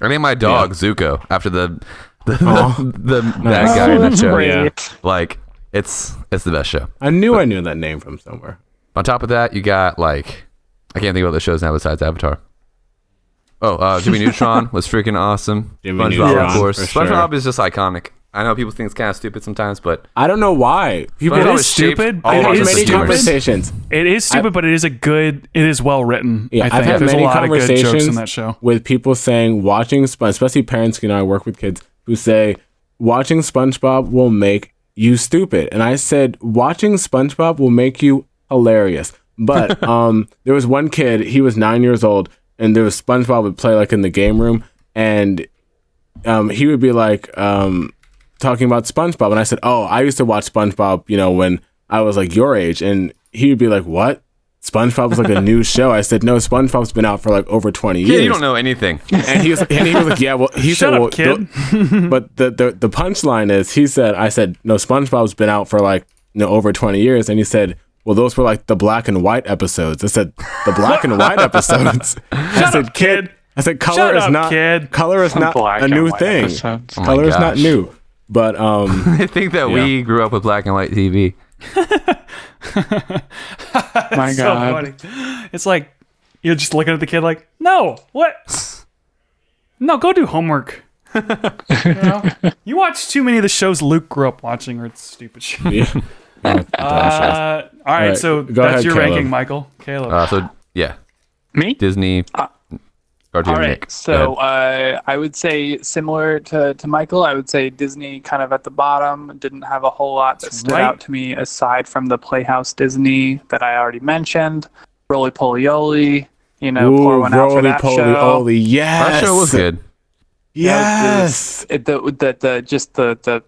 I named my dog Zuko after the Aw. that Nice. guy in that show. Yeah. Like it's the best show. I knew that name from somewhere. On top of that, you got like I can't think of other shows now besides Avatar. Oh, Jimmy Neutron was freaking awesome. Jimmy SpongeBob, Neutron, of course. for sure. SpongeBob is just iconic. I know people think it's kind of stupid sometimes, but I don't know why. People SpongeBob is is shaped stupid. all It of our is sense of many stupid. humor. conversations. It is stupid, but it is well written. Yeah, I I've think had there's a many lot of good jokes conversations in that show. with people saying watching especially parents, I work with kids who say watching SpongeBob will make you stupid. And I said watching SpongeBob will make you hilarious. But there was one kid, he was 9 years old, and there was SpongeBob would play like in the game room, and he would be like talking about SpongeBob, and I said, "Oh, I used to watch SpongeBob, when I was like your age," and he would be like, "What? SpongeBob was like a new show?" I said, "No, SpongeBob's been out for like over 20 years." Yeah, you don't know anything. And he was like, "Yeah, well," he Shut said, up, "Well, kid." but the punchline is, I said, "No, SpongeBob's been out for like over 20 years," and he said, "Well, those were like the black and white episodes." I said, "The black and white episodes?" I said, kid. I said, Shut "Color is up, not kid. color is not Black a and new white thing. episodes. Oh my Color is not gosh. new." But I think that we grew up with black and white TV. My So God. funny. It's like you're just looking at the kid like, no, what? No, go do homework. You watch too many of the shows Luke grew up watching, or it's stupid shit. yeah. All right, so go that's ahead, your Caleb. ranking, Michael. Caleb. So yeah, Me? Disney. Cartoon All right, Nick. so I would say similar to Michael, I would say Disney kind of at the bottom. Didn't have a whole lot that stood right. out to me aside from the Playhouse Disney that I already mentioned. Roly Poly Oly, pour one out for that show. Oly, yes. That show was good. Yes. The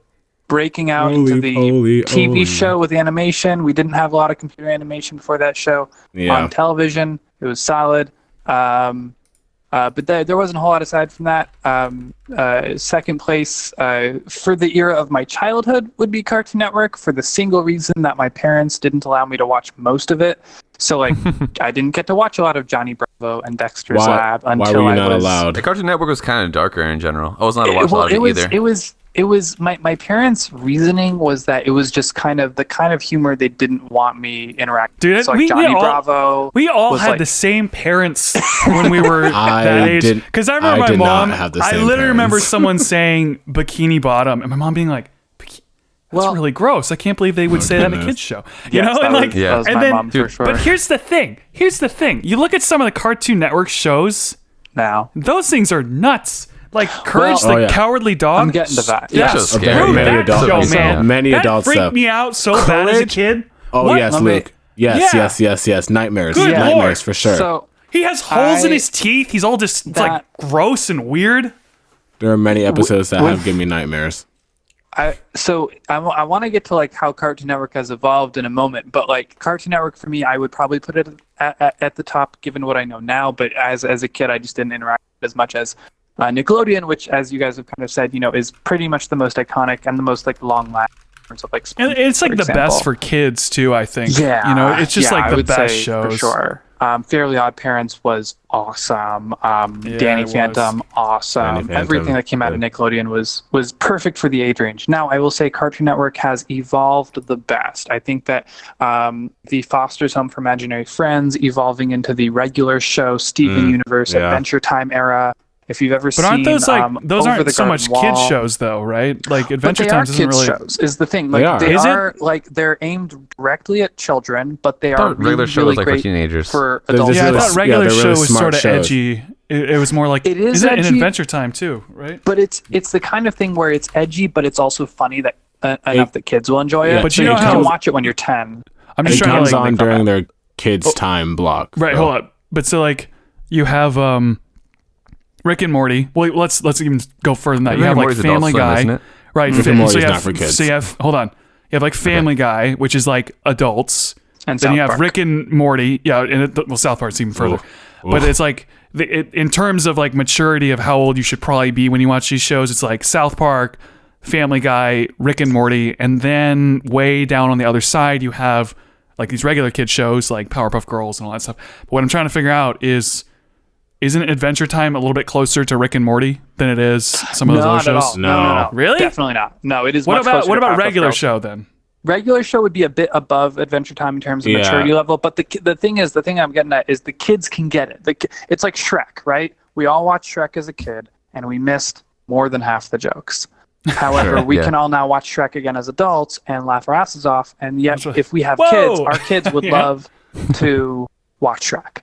breaking out Roly into the Poly TV Oly. show with the animation. We didn't have a lot of computer animation for that show on television. It was solid. But there wasn't a whole lot aside from that. Second place for the era of my childhood would be Cartoon Network, for the single reason that my parents didn't allow me to watch most of it. So I didn't get to watch a lot of Johnny Bravo and Dexter's Lab until why were you I not was allowed? The Cartoon Network was kind of darker in general. I wasn't allowed to watch a lot of it either. It was my parents' reasoning was that it was just kind of the kind of humor they didn't want me interacting. Dude, so like Johnny Bravo. We all was had like- the same parents when we were that age. did- Because I remember I my did not mom. have the I same literally remember parents. someone saying Bikini Bottom, and my mom being like, "That's really gross. I can't believe they would say that in a kids show." You Yes, know, that and was- like, that was and my then, mom for sure. but here's the thing. You look at some of the Cartoon Network shows. now. Those things are nuts. Like Courage Well, the Cowardly Dog. I'm getting to that. Yeah, Yes. show's Very scary. Dude, many that adult show, so man. many that adult freaked stuff. me out so bad as a Courage? kid. Oh What? yes, Let me- Luke. Yes, Yeah. yes. Nightmares. Good Nightmares Lord. for sure. So He has holes in I- his teeth. He's all just it's like that- gross and weird. There are many episodes that with- have given me nightmares. I want to get to like how Cartoon Network has evolved in a moment, but like Cartoon Network for me, I would probably put it at the top given what I know now. But as a kid, I just didn't interact as much as Nickelodeon, which, as you guys have kind of said, is pretty much the most iconic and the most like long lasting. Of like, And it's like for the example. best for kids too, I think. Yeah, it's just yeah, like I the would best say shows. for sure. Fairly Odd Parents was awesome. Danny it was. Phantom, awesome. Danny Phantom, Everything that came out of good. Nickelodeon was perfect for the age range. Now, I will say Cartoon Network has evolved the best. I think that the Foster's Home for Imaginary Friends evolving into the regular show Steven Universe yeah. Adventure Time era. If you've ever But seen, aren't those like those Over aren't the so much Garden kids Wall, shows though, right? Like but Adventure they Time are doesn't kids really. shows is the thing. They Like are. they Is it? are like they're aimed directly at children, but they are thought regular really, shows really like for great teenagers. for They're adults. just Yeah, I really- thought regular they're show really was smart sort of shows. edgy. It was more like It is isn't it in edgy. Adventure Time too, right? But it's the kind of thing where it's edgy, but it's also funny that enough that kids will enjoy it. Yeah, but so you know can how- watch it when you're 10. I'm It just trying comes to like on during their kids' time block. right. so. Hold up. But so like you have Rick and Morty. Well, let's even go further than that. Rick You have and like Morty's Adult Family Swim, Guy, isn't it? right? Rick and so Morty's you have, not for kids. So you have hold on. You have like Family Guy, which is like adults. And Then South you have Park. Rick and Morty. Yeah, and South Park's even further. But it's like in terms of like maturity of how old you should probably be when you watch these shows. It's like South Park, Family Guy, Rick and Morty, and then way down on the other side you have like these regular kid shows like Powerpuff Girls and all that stuff. But what I'm trying to figure out is, isn't Adventure Time a little bit closer to Rick and Morty than it is some of those other Not at all. shows? No. Really? Definitely not. No, it is. What much closer about to Powerpuff regular Girls. show then? Regular show would be a bit above Adventure Time in terms of Yeah. maturity level, but the thing I'm getting at is the kids can get it. It's like Shrek, right? We all watched Shrek as a kid, and we missed more than half the jokes. However, we yeah. can all now watch Shrek again as adults and laugh our asses off, and yet That's right. if we have Whoa! kids, our kids would Yeah. love to watch Shrek.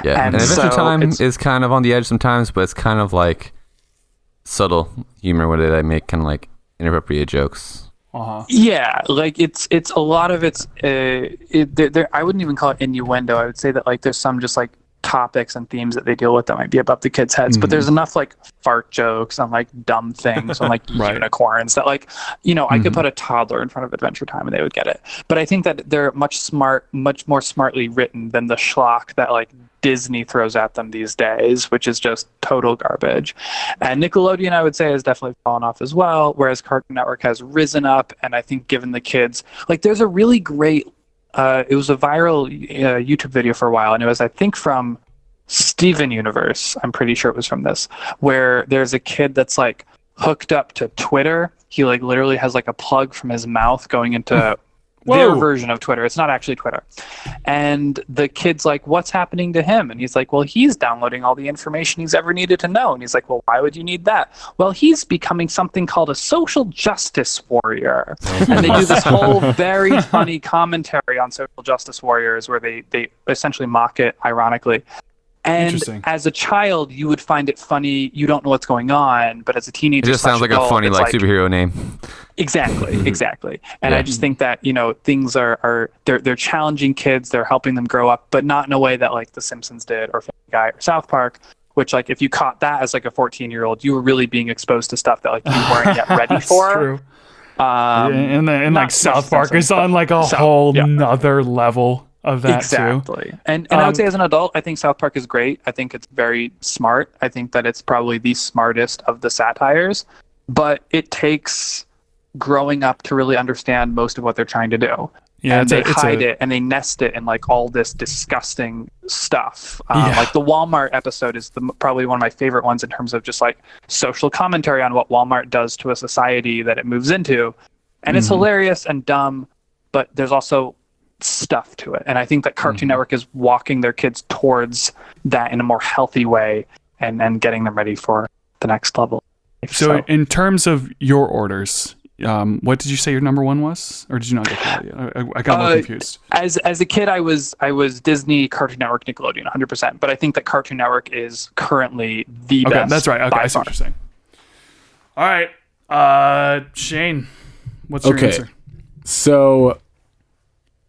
Yeah, And and Adventure so Time it's- is kind of on the edge sometimes, but it's kind of like subtle humor where they make kind of like inappropriate jokes. Yeah, like it's a lot of it's I wouldn't even call it innuendo. I would say that like there's some just like topics and themes that they deal with that might be above the kids' heads, but there's enough like fart jokes and like dumb things and like unicorns that like, I could put a toddler in front of Adventure Time and they would get it. But I think that they're much more smartly written than the schlock that like Disney throws at them these days, which is just total garbage. And Nickelodeon, I would say, has definitely fallen off as well, whereas Cartoon Network has risen up. And I think given the kids, like there's a really great it was a viral YouTube video for a while, and it was, I think, from Steven Universe. I'm pretty sure it was from this, where there's a kid that's like hooked up to Twitter. He like literally has like a plug from his mouth going into their version of Twitter. It's not actually Twitter. And the kid's like, what's happening to him? And he's like, well, he's downloading all the information he's ever needed to know. And he's like, well, why would you need that? Well, he's becoming something called a social justice warrior. And they do this whole very funny commentary on social justice warriors where they essentially mock it ironically. And as a child, you would find it funny. You don't know what's going on, but as a teenager, it just sounds like a funny like superhero name. Exactly. And I just think that things are they're challenging kids. They're helping them grow up, but not in a way that like The Simpsons did or Family Guy or South Park. Which like if you caught that as like a 14-year-old, you were really being exposed to stuff that like you weren't yet ready for. True. And like South Park is on like a whole nother level of that too. And I would say as an adult, I think South Park is great. I think it's very smart. I think that it's probably the smartest of the satires, but it takes growing up to really understand most of what they're trying to do. Yeah, and they hide it and they nest it in like all this disgusting stuff. Like the Walmart episode is probably one of my favorite ones in terms of just like social commentary on what Walmart does to a society that it moves into. And it's hilarious and dumb, but there's also stuff to it. And I think that Cartoon Network is walking their kids towards that in a more healthy way and getting them ready for the next level. So in terms of your orders, what did you say your number one was, or did you not get that yet? I got a little confused. As a kid, I was Disney, Cartoon Network, Nickelodeon, 100%. But I think that Cartoon Network is currently the best. That's right. Okay, I see what you're saying. All right, Shayne, what's your answer? So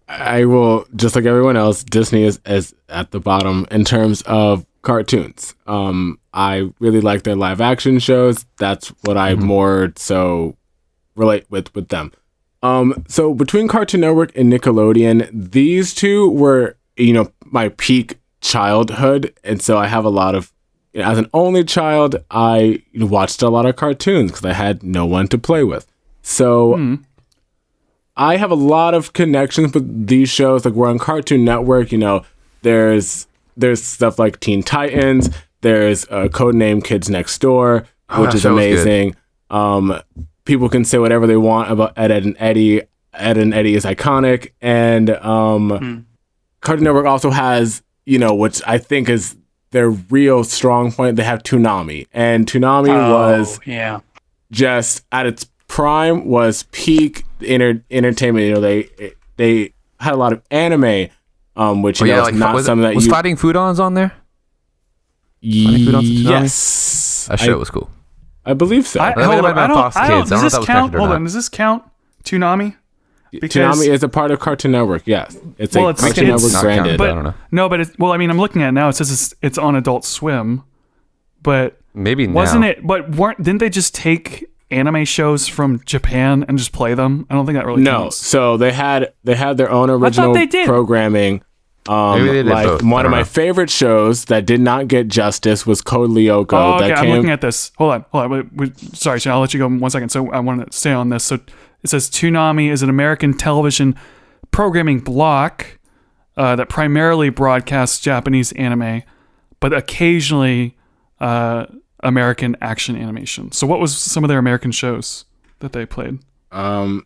I will, just like everyone else, Disney is at the bottom in terms of cartoons. I really like their live action shows. That's what I more so relate with them. So between Cartoon Network and Nickelodeon, these two were, my peak childhood. And so I have a lot of, as an only child, I watched a lot of cartoons because I had no one to play with. So I have a lot of connections with these shows. Like we're on Cartoon Network, there's stuff like Teen Titans. There's a Codename Kids Next Door, which is amazing. People can say whatever they want about Ed, and Eddie. Ed and Eddie is iconic. And Cartoon Network also has, which I think is their real strong point. They have Toonami. And Toonami was just at its prime, was peak entertainment. They had a lot of anime, which is not something that was Fighting Foodons on there? Yes. That show was cool. I believe so. Does this count? Hold on. Does this count? Toonami? Toonami is a part of Cartoon Network. Yes, it's Cartoon Network branded. But, I don't know. No, but I'm looking at it now. It says it's on Adult Swim, but maybe now. Wasn't it? But didn't they just take anime shows from Japan and just play them? I don't think that really counts. So they had their own original programming. Like one of my favorite shows that did not get justice was Code Lyoko. Oh, okay, I'm looking at this. Hold on. Sorry, Shane, I'll let you go in 1 second. So I want to stay on this. So it says Toonami is an American television programming block that primarily broadcasts Japanese anime, but occasionally American action animation. So what was some of their American shows that they played? I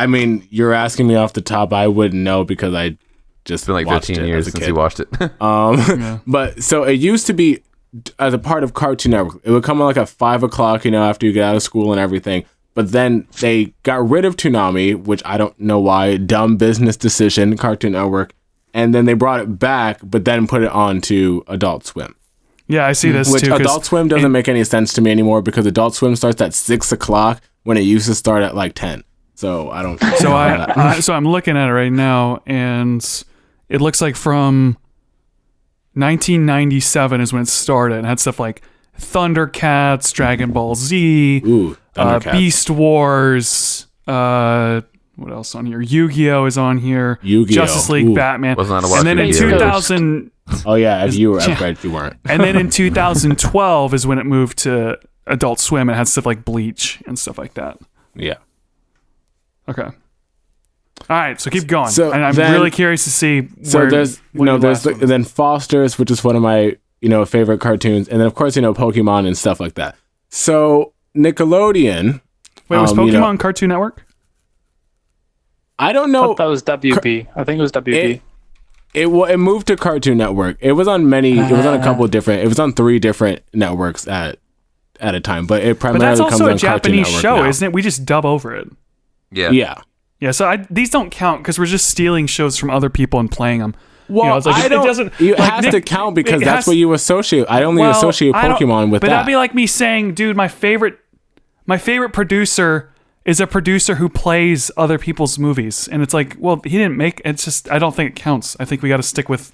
mean, you're asking me off the top. I wouldn't know because I just been like 15 years since you watched it. But so it used to be as a part of Cartoon Network. It would come on like at 5 o'clock, after you get out of school and everything. But then they got rid of Toonami, which I don't know why, dumb business decision, Cartoon Network. And then they brought it back, but then put it on to Adult Swim. Yeah, I see this which too. Adult Swim doesn't make any sense to me anymore because Adult Swim starts at 6 o'clock when it used to start at like 10. So I don't. So I'm looking at it right now, and it looks like from 1997 is when it started. And had stuff like Thundercats, Dragon Ball Z, Thundercats. Beast Wars. What else on here? Yu-Gi-Oh is on here. Yu-Gi-Oh. Justice League, Batman. Wasn't that a and then in watch video? 2000. Oh yeah, if you were upgraded, you weren't. And then in 2012 is when it moved to Adult Swim and had stuff like Bleach and stuff like that. Yeah. Okay. All right, so keep going. So and I'm then- really curious to see. So where, there's what your there's last one is. then Foster's, which is one of my favorite cartoons, and then of course Pokemon and stuff like that. So Nickelodeon. Wait, was Pokemon you know, Cartoon Network? I don't I know. thought that was WB. I think it was WB. It moved to Cartoon Network. It was on many. It was on a couple of different. It was on 3 different networks at a time. But it But primarily that's comes also on a Japanese Cartoon Network show, now. isn't it? We just dub over it. Yeah. Yeah. Yeah, so these don't count because we're just stealing shows from other people and playing them. Well, it's like, I it don't. doesn't. It like, has Nick- to count because it that's has- what you associate. I only well, associate I don't- Pokemon with but that. that'd be like me saying, dude, my favorite producer is a producer who plays other people's movies, and it's like, well, he didn't make. It's just, I don't think it counts. I think we got to stick with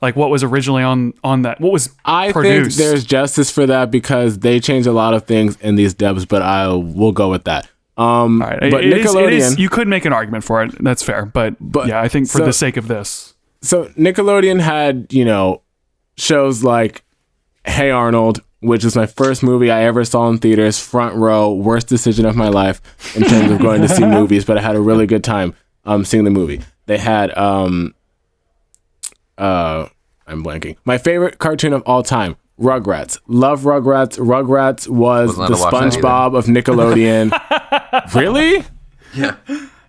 like what was originally on that. What was I produced. think there's justice for that because they changed a lot of things in these dubs, but we'll go with that. All right. But It is- Nickelodeon. you could make an argument for it. That's fair, but yeah, I think for so- the sake of this, So Nickelodeon had, shows like Hey Arnold, which is my first movie I ever saw in theaters, front row, worst decision of my life in terms of going to see movies, but I had a really good time seeing the movie. They had I'm blanking. My favorite cartoon of all time, Rugrats. Love Rugrats. Rugrats was Wasn't the allowed to watch that SpongeBob of Nickelodeon. Really? Yeah.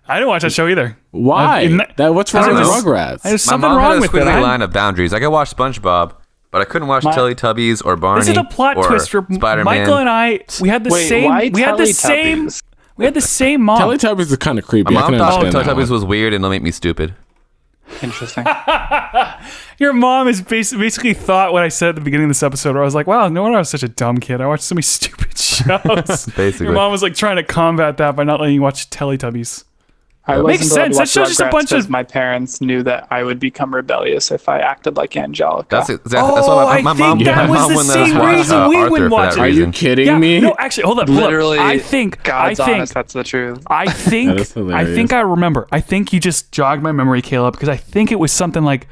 I didn't watch that show either. Why? In that- What's wrong with was- Rugrats? There's My something mom had wrong a with it. squiggly line of boundaries. I could watch SpongeBob, but I couldn't watch Teletubbies or Barney. This is a plot or twist. Where Spider-Man. Michael and I, we had the Wait, same. why We had the same. Teletubbies? We had the same mom. Teletubbies is kind of creepy. My I mom can thought understand that Teletubbies one. was weird and it'll make me stupid. Interesting. Your mom is basically thought what I said at the beginning of this episode, where I was like, "Wow, no wonder I was such a dumb kid. I watched so many stupid shows." Basically. Your mom was like trying to combat that by not letting you watch Teletubbies. I Makes wasn't allowed to sense. That watch show's just a Rugrats bunch of- because my parents knew that I would become rebellious if I acted like Angelica. That's exactly. That's why my I mom. think that my was mom the wouldn't let us same watch, reason we Arthur wouldn't for watch that it. Are reason. you kidding Yeah, me? no, actually, hold up. Literally, I think God's honest, that's the truth. I think That is hilarious. I think I remember. I think you just jogged my memory, Caleb, because I think it was something like,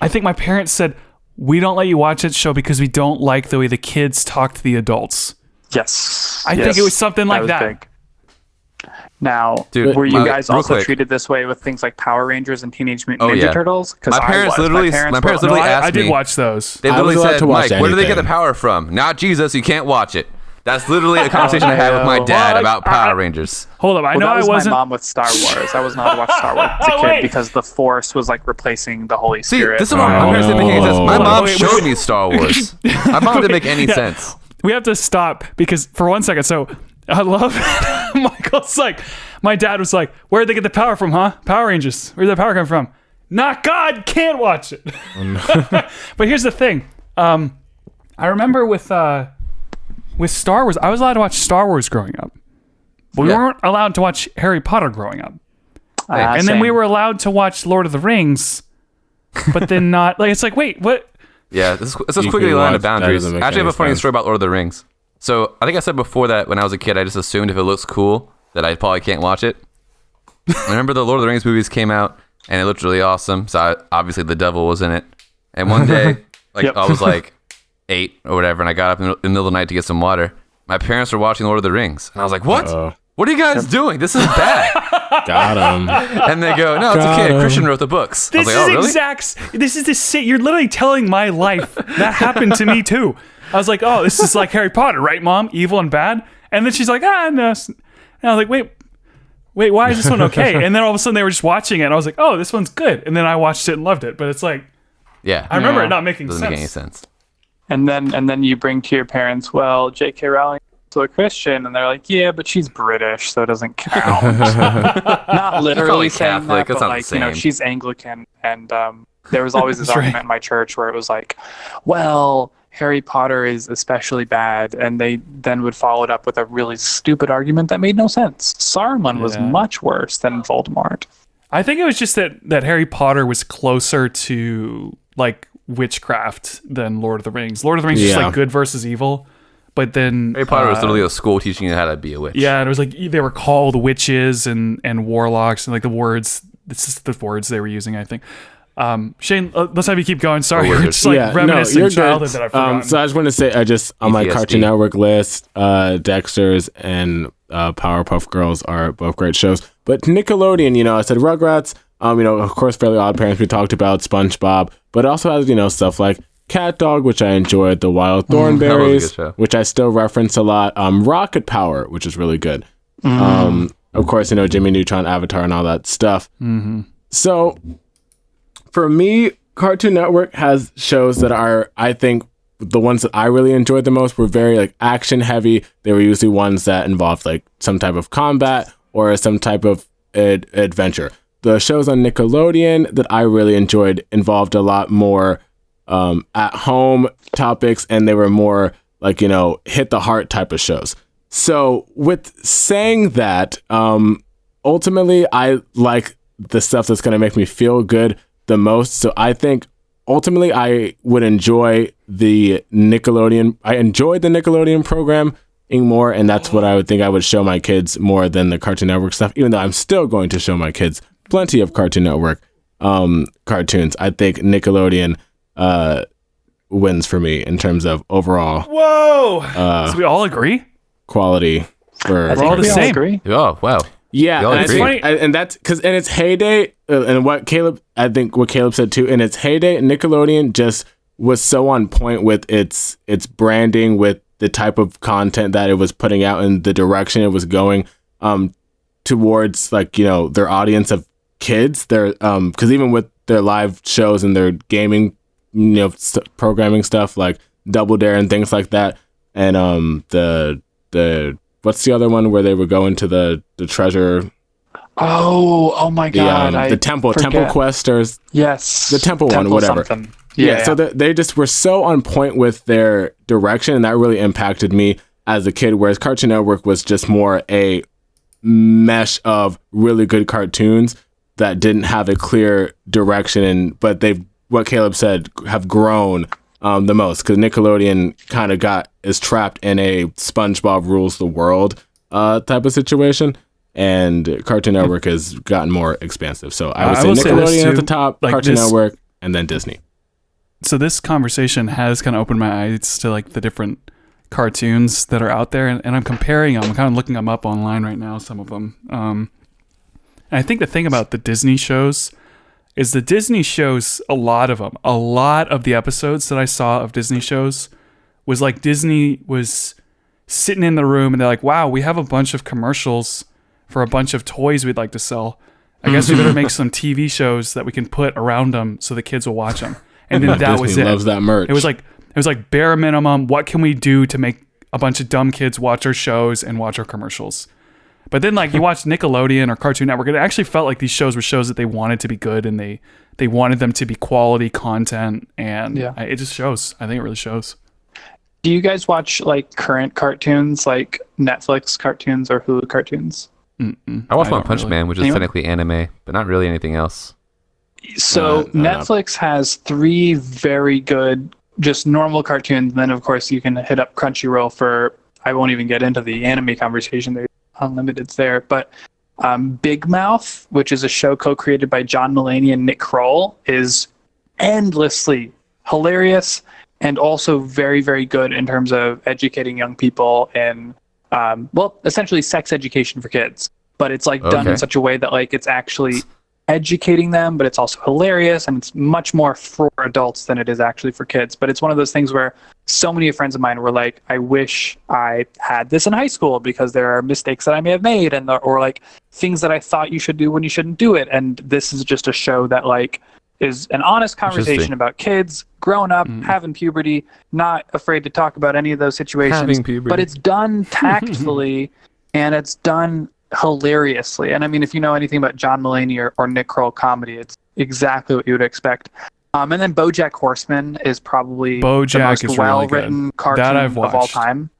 I think my parents said, we don't let you watch that show because we don't like the way the kids talk to the adults. Yes. I think it was something like was that. big. Now, Dude, were you my- guys real also quick. treated this way with things like Power Rangers and Teenage Mutant Oh, Ninja yeah. Turtles? Because My parents literally- my parents No, literally I asked did me- watch those. They I literally was allowed said, to watch Mike, where do they get the anything. power from? Not Jesus, you can't watch it. That's literally a conversation I had with my dad Well, about Power Rangers. Hold up, I know that I was wasn't. my mom with Star Wars. I was not allowed to watch Star Wars as a kid Wait. because the Force was like replacing the Holy See, Spirit. this is what my parents didn't make any sense. My Oh. mom Wait, showed me Star Wars. My mom didn't make any sense. We have to stop because for 1 second. So I love Michael's like, my dad was like, where'd they get the power from, huh? Power Rangers. Where'd the power come from? Not God, can't watch it. But here's the thing. I remember with Star Wars, I was allowed to watch Star Wars growing up. But we Yeah. weren't allowed to watch Harry Potter growing up. And then same. we were allowed to watch Lord of the Rings, but then not. Like, it's like, wait, what? Yeah, this is You quickly can line watch- of that boundaries. doesn't make Actually, I have any a funny sense. story about Lord of the Rings. So I think I said before that when I was a kid, I just assumed if it looks cool that I probably can't watch it. I remember the Lord of the Rings movies came out and it looked really awesome. So obviously the devil was in it. And one day, like Yep. I was like 8 or whatever, and I got up in the middle of the night to get some water. My parents were watching Lord of the Rings, and I was like, "What? Uh-oh. What are you guys doing? This is bad." Got him. And they go, "No, it's Got okay. him. Christian wrote the books." I This was is like, "Oh, really?" This is the same. You're literally telling my life. That happened to me too. I was like, oh, this is like Harry Potter, right, Mom? Evil and bad. And then she's like, no. And I was like, wait, why is this one okay? And then all of a sudden they were just watching it. And I was like, oh, this one's good. And then I watched it and loved it. But it's like, Yeah, I remember Yeah. it not making doesn't sense. make any sense. And then you bring to your parents, well, J.K. Rowling is a Christian, and they're like, yeah, but she's British, so it doesn't count. Not literally probably saying Catholic, that, it's but not the like, same. she's Anglican, and there was always this That's right. argument in my church where it was like, well, Harry Potter is especially bad, and they then would follow it up with a really stupid argument that made no sense. Saruman was Yeah. much worse than Voldemort. I think it was just that Harry Potter was closer to like witchcraft than Lord of the Rings. Lord of the Rings is just like good versus evil, but then Harry Potter was literally a school teaching you how to be a witch. Yeah, and it was like they were called witches and warlocks, and like the words. This is the words they were using, I think. Shayne, let's have you keep going. Sorry, you're just like reminiscing childhood that I've forgotten. So I just want to say, on my Cartoon Network list, Dexter's and Powerpuff Girls are both great shows. But Nickelodeon, I said Rugrats. Of course, Fairly Oddparents. We talked about Spongebob, but it also has stuff like Cat Dog, which I enjoyed. The Wild Thornberries, which I still reference a lot. Rocket Power, which is really good. Of course, Jimmy Neutron, Avatar, and all that stuff. So, for me, Cartoon Network has shows that are, I think, the ones that I really enjoyed the most were very like action heavy. They were usually ones that involved like some type of combat or some type of adventure. The shows on Nickelodeon that I really enjoyed involved a lot more at home topics, and they were more like, hit the heart type of shows. So with saying that, ultimately I like the stuff that's going to make me feel good the most. So I think ultimately I would enjoy the Nickelodeon. I enjoyed the Nickelodeon programming more, and that's what I would think I would show my kids more than the Cartoon Network stuff, even though I'm still going to show my kids plenty of Cartoon Network cartoons. I think Nickelodeon wins for me in terms of overall. Whoa! So we all agree? Quality for we're all the same. Agree. Oh, wow. Yeah, and it's funny, and that's because in its heyday, and what Caleb said too, in its heyday, Nickelodeon just was so on point with its branding, with the type of content that it was putting out and the direction it was going towards, like, their audience of kids. Their because even with their live shows and their gaming, programming stuff like Double Dare and things like that, and the what's the other one where they would go into the treasure? Oh my God! The Temple Quest, or the Temple one, whatever. Something. Yeah. So they just were so on point with their direction, and that really impacted me as a kid. Whereas Cartoon Network was just more a mesh of really good cartoons that didn't have a clear direction, but they've, what Caleb said, have grown the most, because Nickelodeon kind of is trapped in a SpongeBob rules the world type of situation, and Cartoon Network has gotten more expansive. So I would say Nickelodeon at the top, like Cartoon Network, and then Disney. So this conversation has kind of opened my eyes to like the different cartoons that are out there, and I'm comparing them. I'm kind of looking them up online right now, some of them. And I think the thing about the Disney shows is the Disney shows, a lot of the episodes that I saw of Disney shows was like Disney was sitting in the room and they're like, wow, we have a bunch of commercials for a bunch of toys we'd like to sell. I guess we better make some TV shows that we can put around them so the kids will watch them. And then that was it. Loves that merch. It was like bare minimum. What can we do to make a bunch of dumb kids watch our shows and watch our commercials? But then, like, you watch Nickelodeon or Cartoon Network, it actually felt like these shows were shows that they wanted to be good, and they wanted them to be quality content, and it just shows. I think it really shows. Do you guys watch like current cartoons, like Netflix cartoons or Hulu cartoons? I watch One Punch Man, which is technically anime, but not really anything else. So Netflix has 3 very good, just normal cartoons, and then of course you can hit up Crunchyroll for. I won't even get into the anime conversation. There's unlimited's there, but Big Mouth, which is a show co-created by John Mulaney and Nick Kroll, is endlessly hilarious and also very, very good in terms of educating young people in, essentially sex education for kids. But it's like done in such a way that like it's actually educating them, but it's also hilarious, and it's much more for adults than it is actually for kids. But it's one of those things where so many friends of mine were like, I wish I had this in high school, because there are mistakes that I may have made, and or like things that I thought you should do when you shouldn't do it. And this is just a show that like is an honest conversation about kids growing up, having puberty, not afraid to talk about any of those situations, but it's done tactfully and it's done hilariously. And I mean, if you know anything about John Mulaney or Nick Kroll comedy, it's exactly what you would expect. And then BoJack Horseman is probably the most well-written cartoon of all time.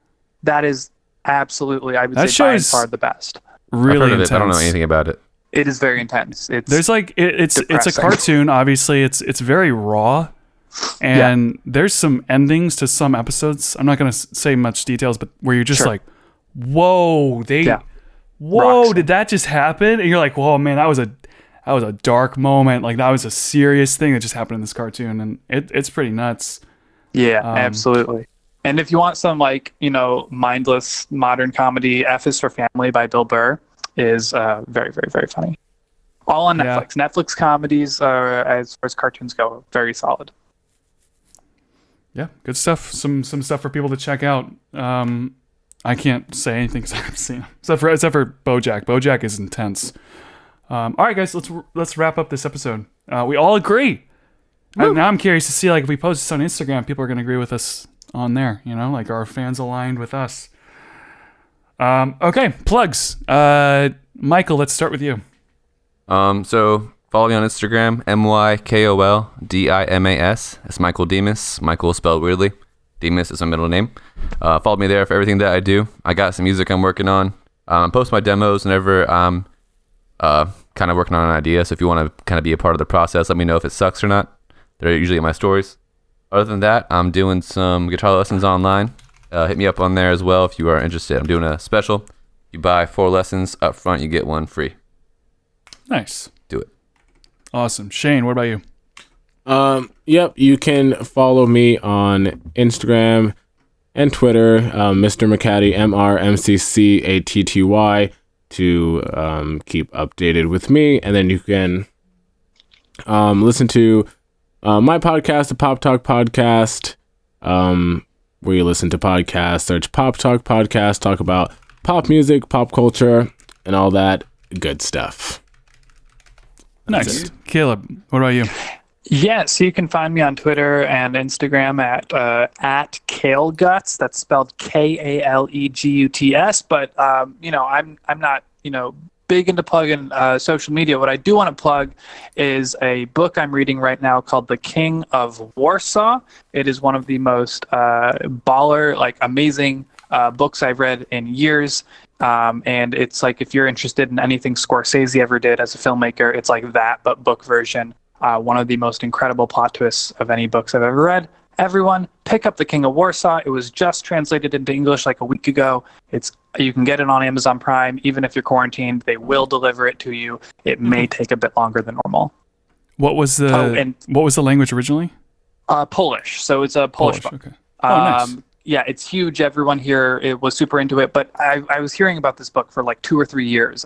That is absolutely, I would say, by far the best. Really intense. I don't know anything about it. It is very intense. There's like it's a cartoon. Obviously, it's very raw. And there's some endings to some episodes. I'm not going to say much details, but where you're just like, whoa, whoa, did that just happen? And you're like, whoa, man, that was a dark moment. Like that was a serious thing that just happened in this cartoon, and it's pretty nuts. Yeah, absolutely. And if you want some like, mindless modern comedy, F is for Family by Bill Burr is very, very, very funny. All on Netflix. Netflix comedies, as far as cartoons go, very solid. Yeah, good stuff. Some stuff for people to check out. I can't say anything because I haven't seen it. Except for BoJack. BoJack is intense. All right, guys, let's wrap up this episode. We all agree. And now I'm curious to see, like, if we post this on Instagram, people are going to agree with us on there. Like our fans aligned with us. Okay, plugs. Michael, let's start with you. So follow me on Instagram, MyKolDimas. It's Michael Demas. Michael spelled weirdly. Demas is my middle name. Follow me there for everything that I do. I got some music I'm working on. Post my demos whenever I'm kind of working on an idea. So if you want to kind of be a part of the process, let me know if it sucks or not. They're usually in my stories. Other than that, I'm doing some guitar lessons online. Hit me up on there as well if you are interested. I'm doing a special. You buy 4 lessons up front, you get 1 free. Nice. Do it. Awesome. Shayne, what about you? Yep, you can follow me on Instagram and Twitter, Mr. McCatty, MrMCCATTY, to keep updated with me. And then you can listen to my podcast, the Pop Talk Podcast, where you listen to podcasts. Search Pop Talk Podcast, talk about pop music, pop culture, and all that good stuff. Nice. Caleb, what about you? Yeah, so you can find me on Twitter and Instagram at KaleGuts. That's spelled KALEGUTS. But I'm not big into plugging social media. What I do want to plug is a book I'm reading right now called The King of Warsaw. It is one of the most baller, like amazing books I've read in years. And it's like, if you're interested in anything Scorsese ever did as a filmmaker, it's like that, but book version. One of the most incredible plot twists of any books I've ever read. Everyone, pick up The King of Warsaw. It was just translated into English like a week ago. You can get it on Amazon Prime. Even if you're quarantined, they will deliver it to you. It may take a bit longer than normal. What was the language originally? Polish. So it's a Polish book. Okay. Nice. Yeah, it's huge. Everyone here was super into it. But I was hearing about this book for like 2 or 3 years.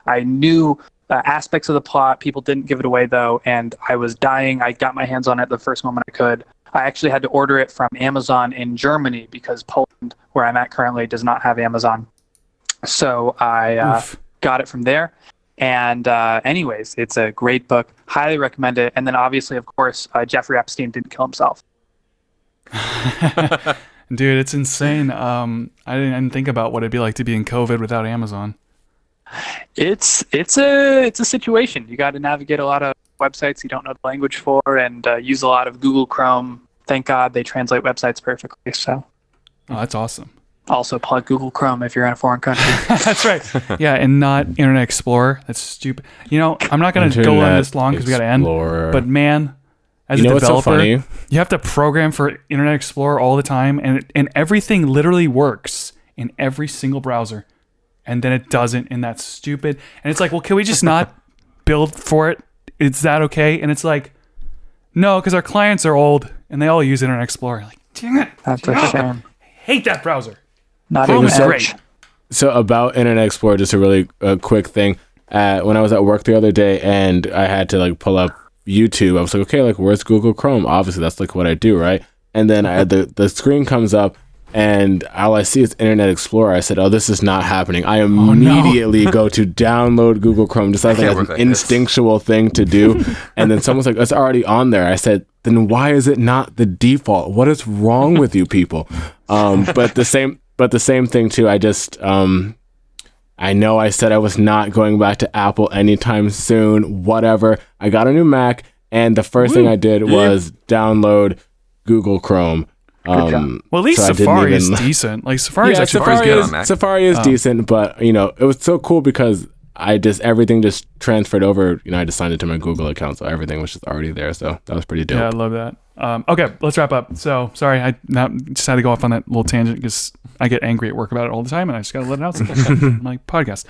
I knew aspects of the plot. People didn't give it away, though, and I was dying. I got my hands on it the first moment I could. I actually had to order it from Amazon in Germany because Poland, where I'm at currently, does not have Amazon. So I got it from there. And anyways, it's a great book. Highly recommend it. And then obviously, of course, Jeffrey Epstein didn't kill himself. Dude, it's insane. I didn't think about what it'd be like to be in COVID without Amazon. It's a situation. You got to navigate a lot of websites you don't know the language for, and use a lot of Google Chrome. Thank God they translate websites perfectly. So, that's awesome. Also, plug Google Chrome if you're in a foreign country. That's right. Yeah, and not Internet Explorer. That's stupid. I'm not going to go on this long because we got to end. But man, as a developer, you have to program for Internet Explorer all the time, and everything literally works in every single browser. And then it doesn't, and that's stupid. And it's like, well, can we just not build for it? Is that okay? And it's like, no, because our clients are old, and they all use Internet Explorer. Like, dang it. That's a shame. I hate that browser. Not Chrome even is great. So about Internet Explorer, just a really quick thing. When I was at work the other day, and I had to pull up YouTube, I was like, okay, where's Google Chrome? Obviously, that's what I do, right? And then the screen comes up, and all I see is Internet Explorer. I said, oh, this is not happening. I immediately go to download Google Chrome, just as an instinctual thing to do. And then someone's like, it's already on there. I said, then why is it not the default? What is wrong with you people? But the same thing too. I just, I know I said I was not going back to Apple anytime soon, whatever. I got a new Mac, and the first thing I did was download Google Chrome. Well, at least Safari is decent. Safari's actually pretty good on Mac. Safari is decent, but it was so cool because everything just transferred over. I just signed it to my Google account, so everything was just already there. So that was pretty dope. Yeah, I love that. Okay, let's wrap up. So sorry, I just had to go off on that little tangent because I get angry at work about it all the time, and I just got to let it out on my podcast.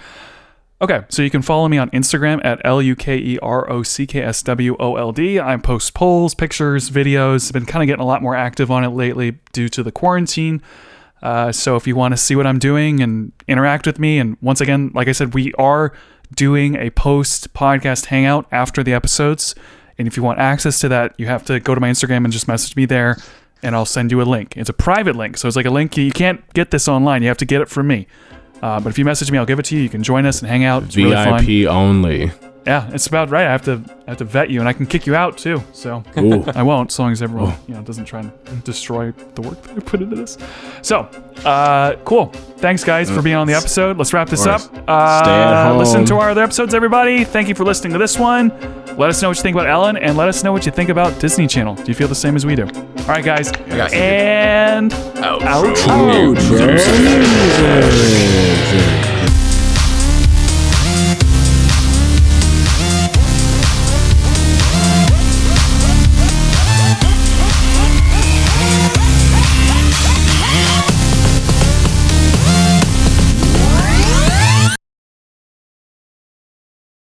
Okay, so you can follow me on Instagram at LUKEROCKSWOLD. I post polls, pictures, videos. I've been kind of getting a lot more active on it lately due to the quarantine. So if you want to see what I'm doing and interact with me, and once again, like I said, we are doing a post-podcast hangout after the episodes. And if you want access to that, you have to go to my Instagram and just message me there, and I'll send you a link. It's a private link, so it's like a link. You can't get this online. You have to get it from me. But if you message me, I'll give it to you. You can join us and hang out. It's really fun. VIP only. Yeah, it's about right. I have to vet you, and I can kick you out too. So I won't, as long as everyone doesn't try and destroy the work that I put into this. So cool. Thanks, guys, for being on the episode. Let's wrap this up. Stay at home. Listen to our other episodes, everybody. Thank you for listening to this one. Let us know what you think about Ellen, and let us know what you think about Disney Channel. Do you feel the same as we do? All right, guys. And Outro. Outro.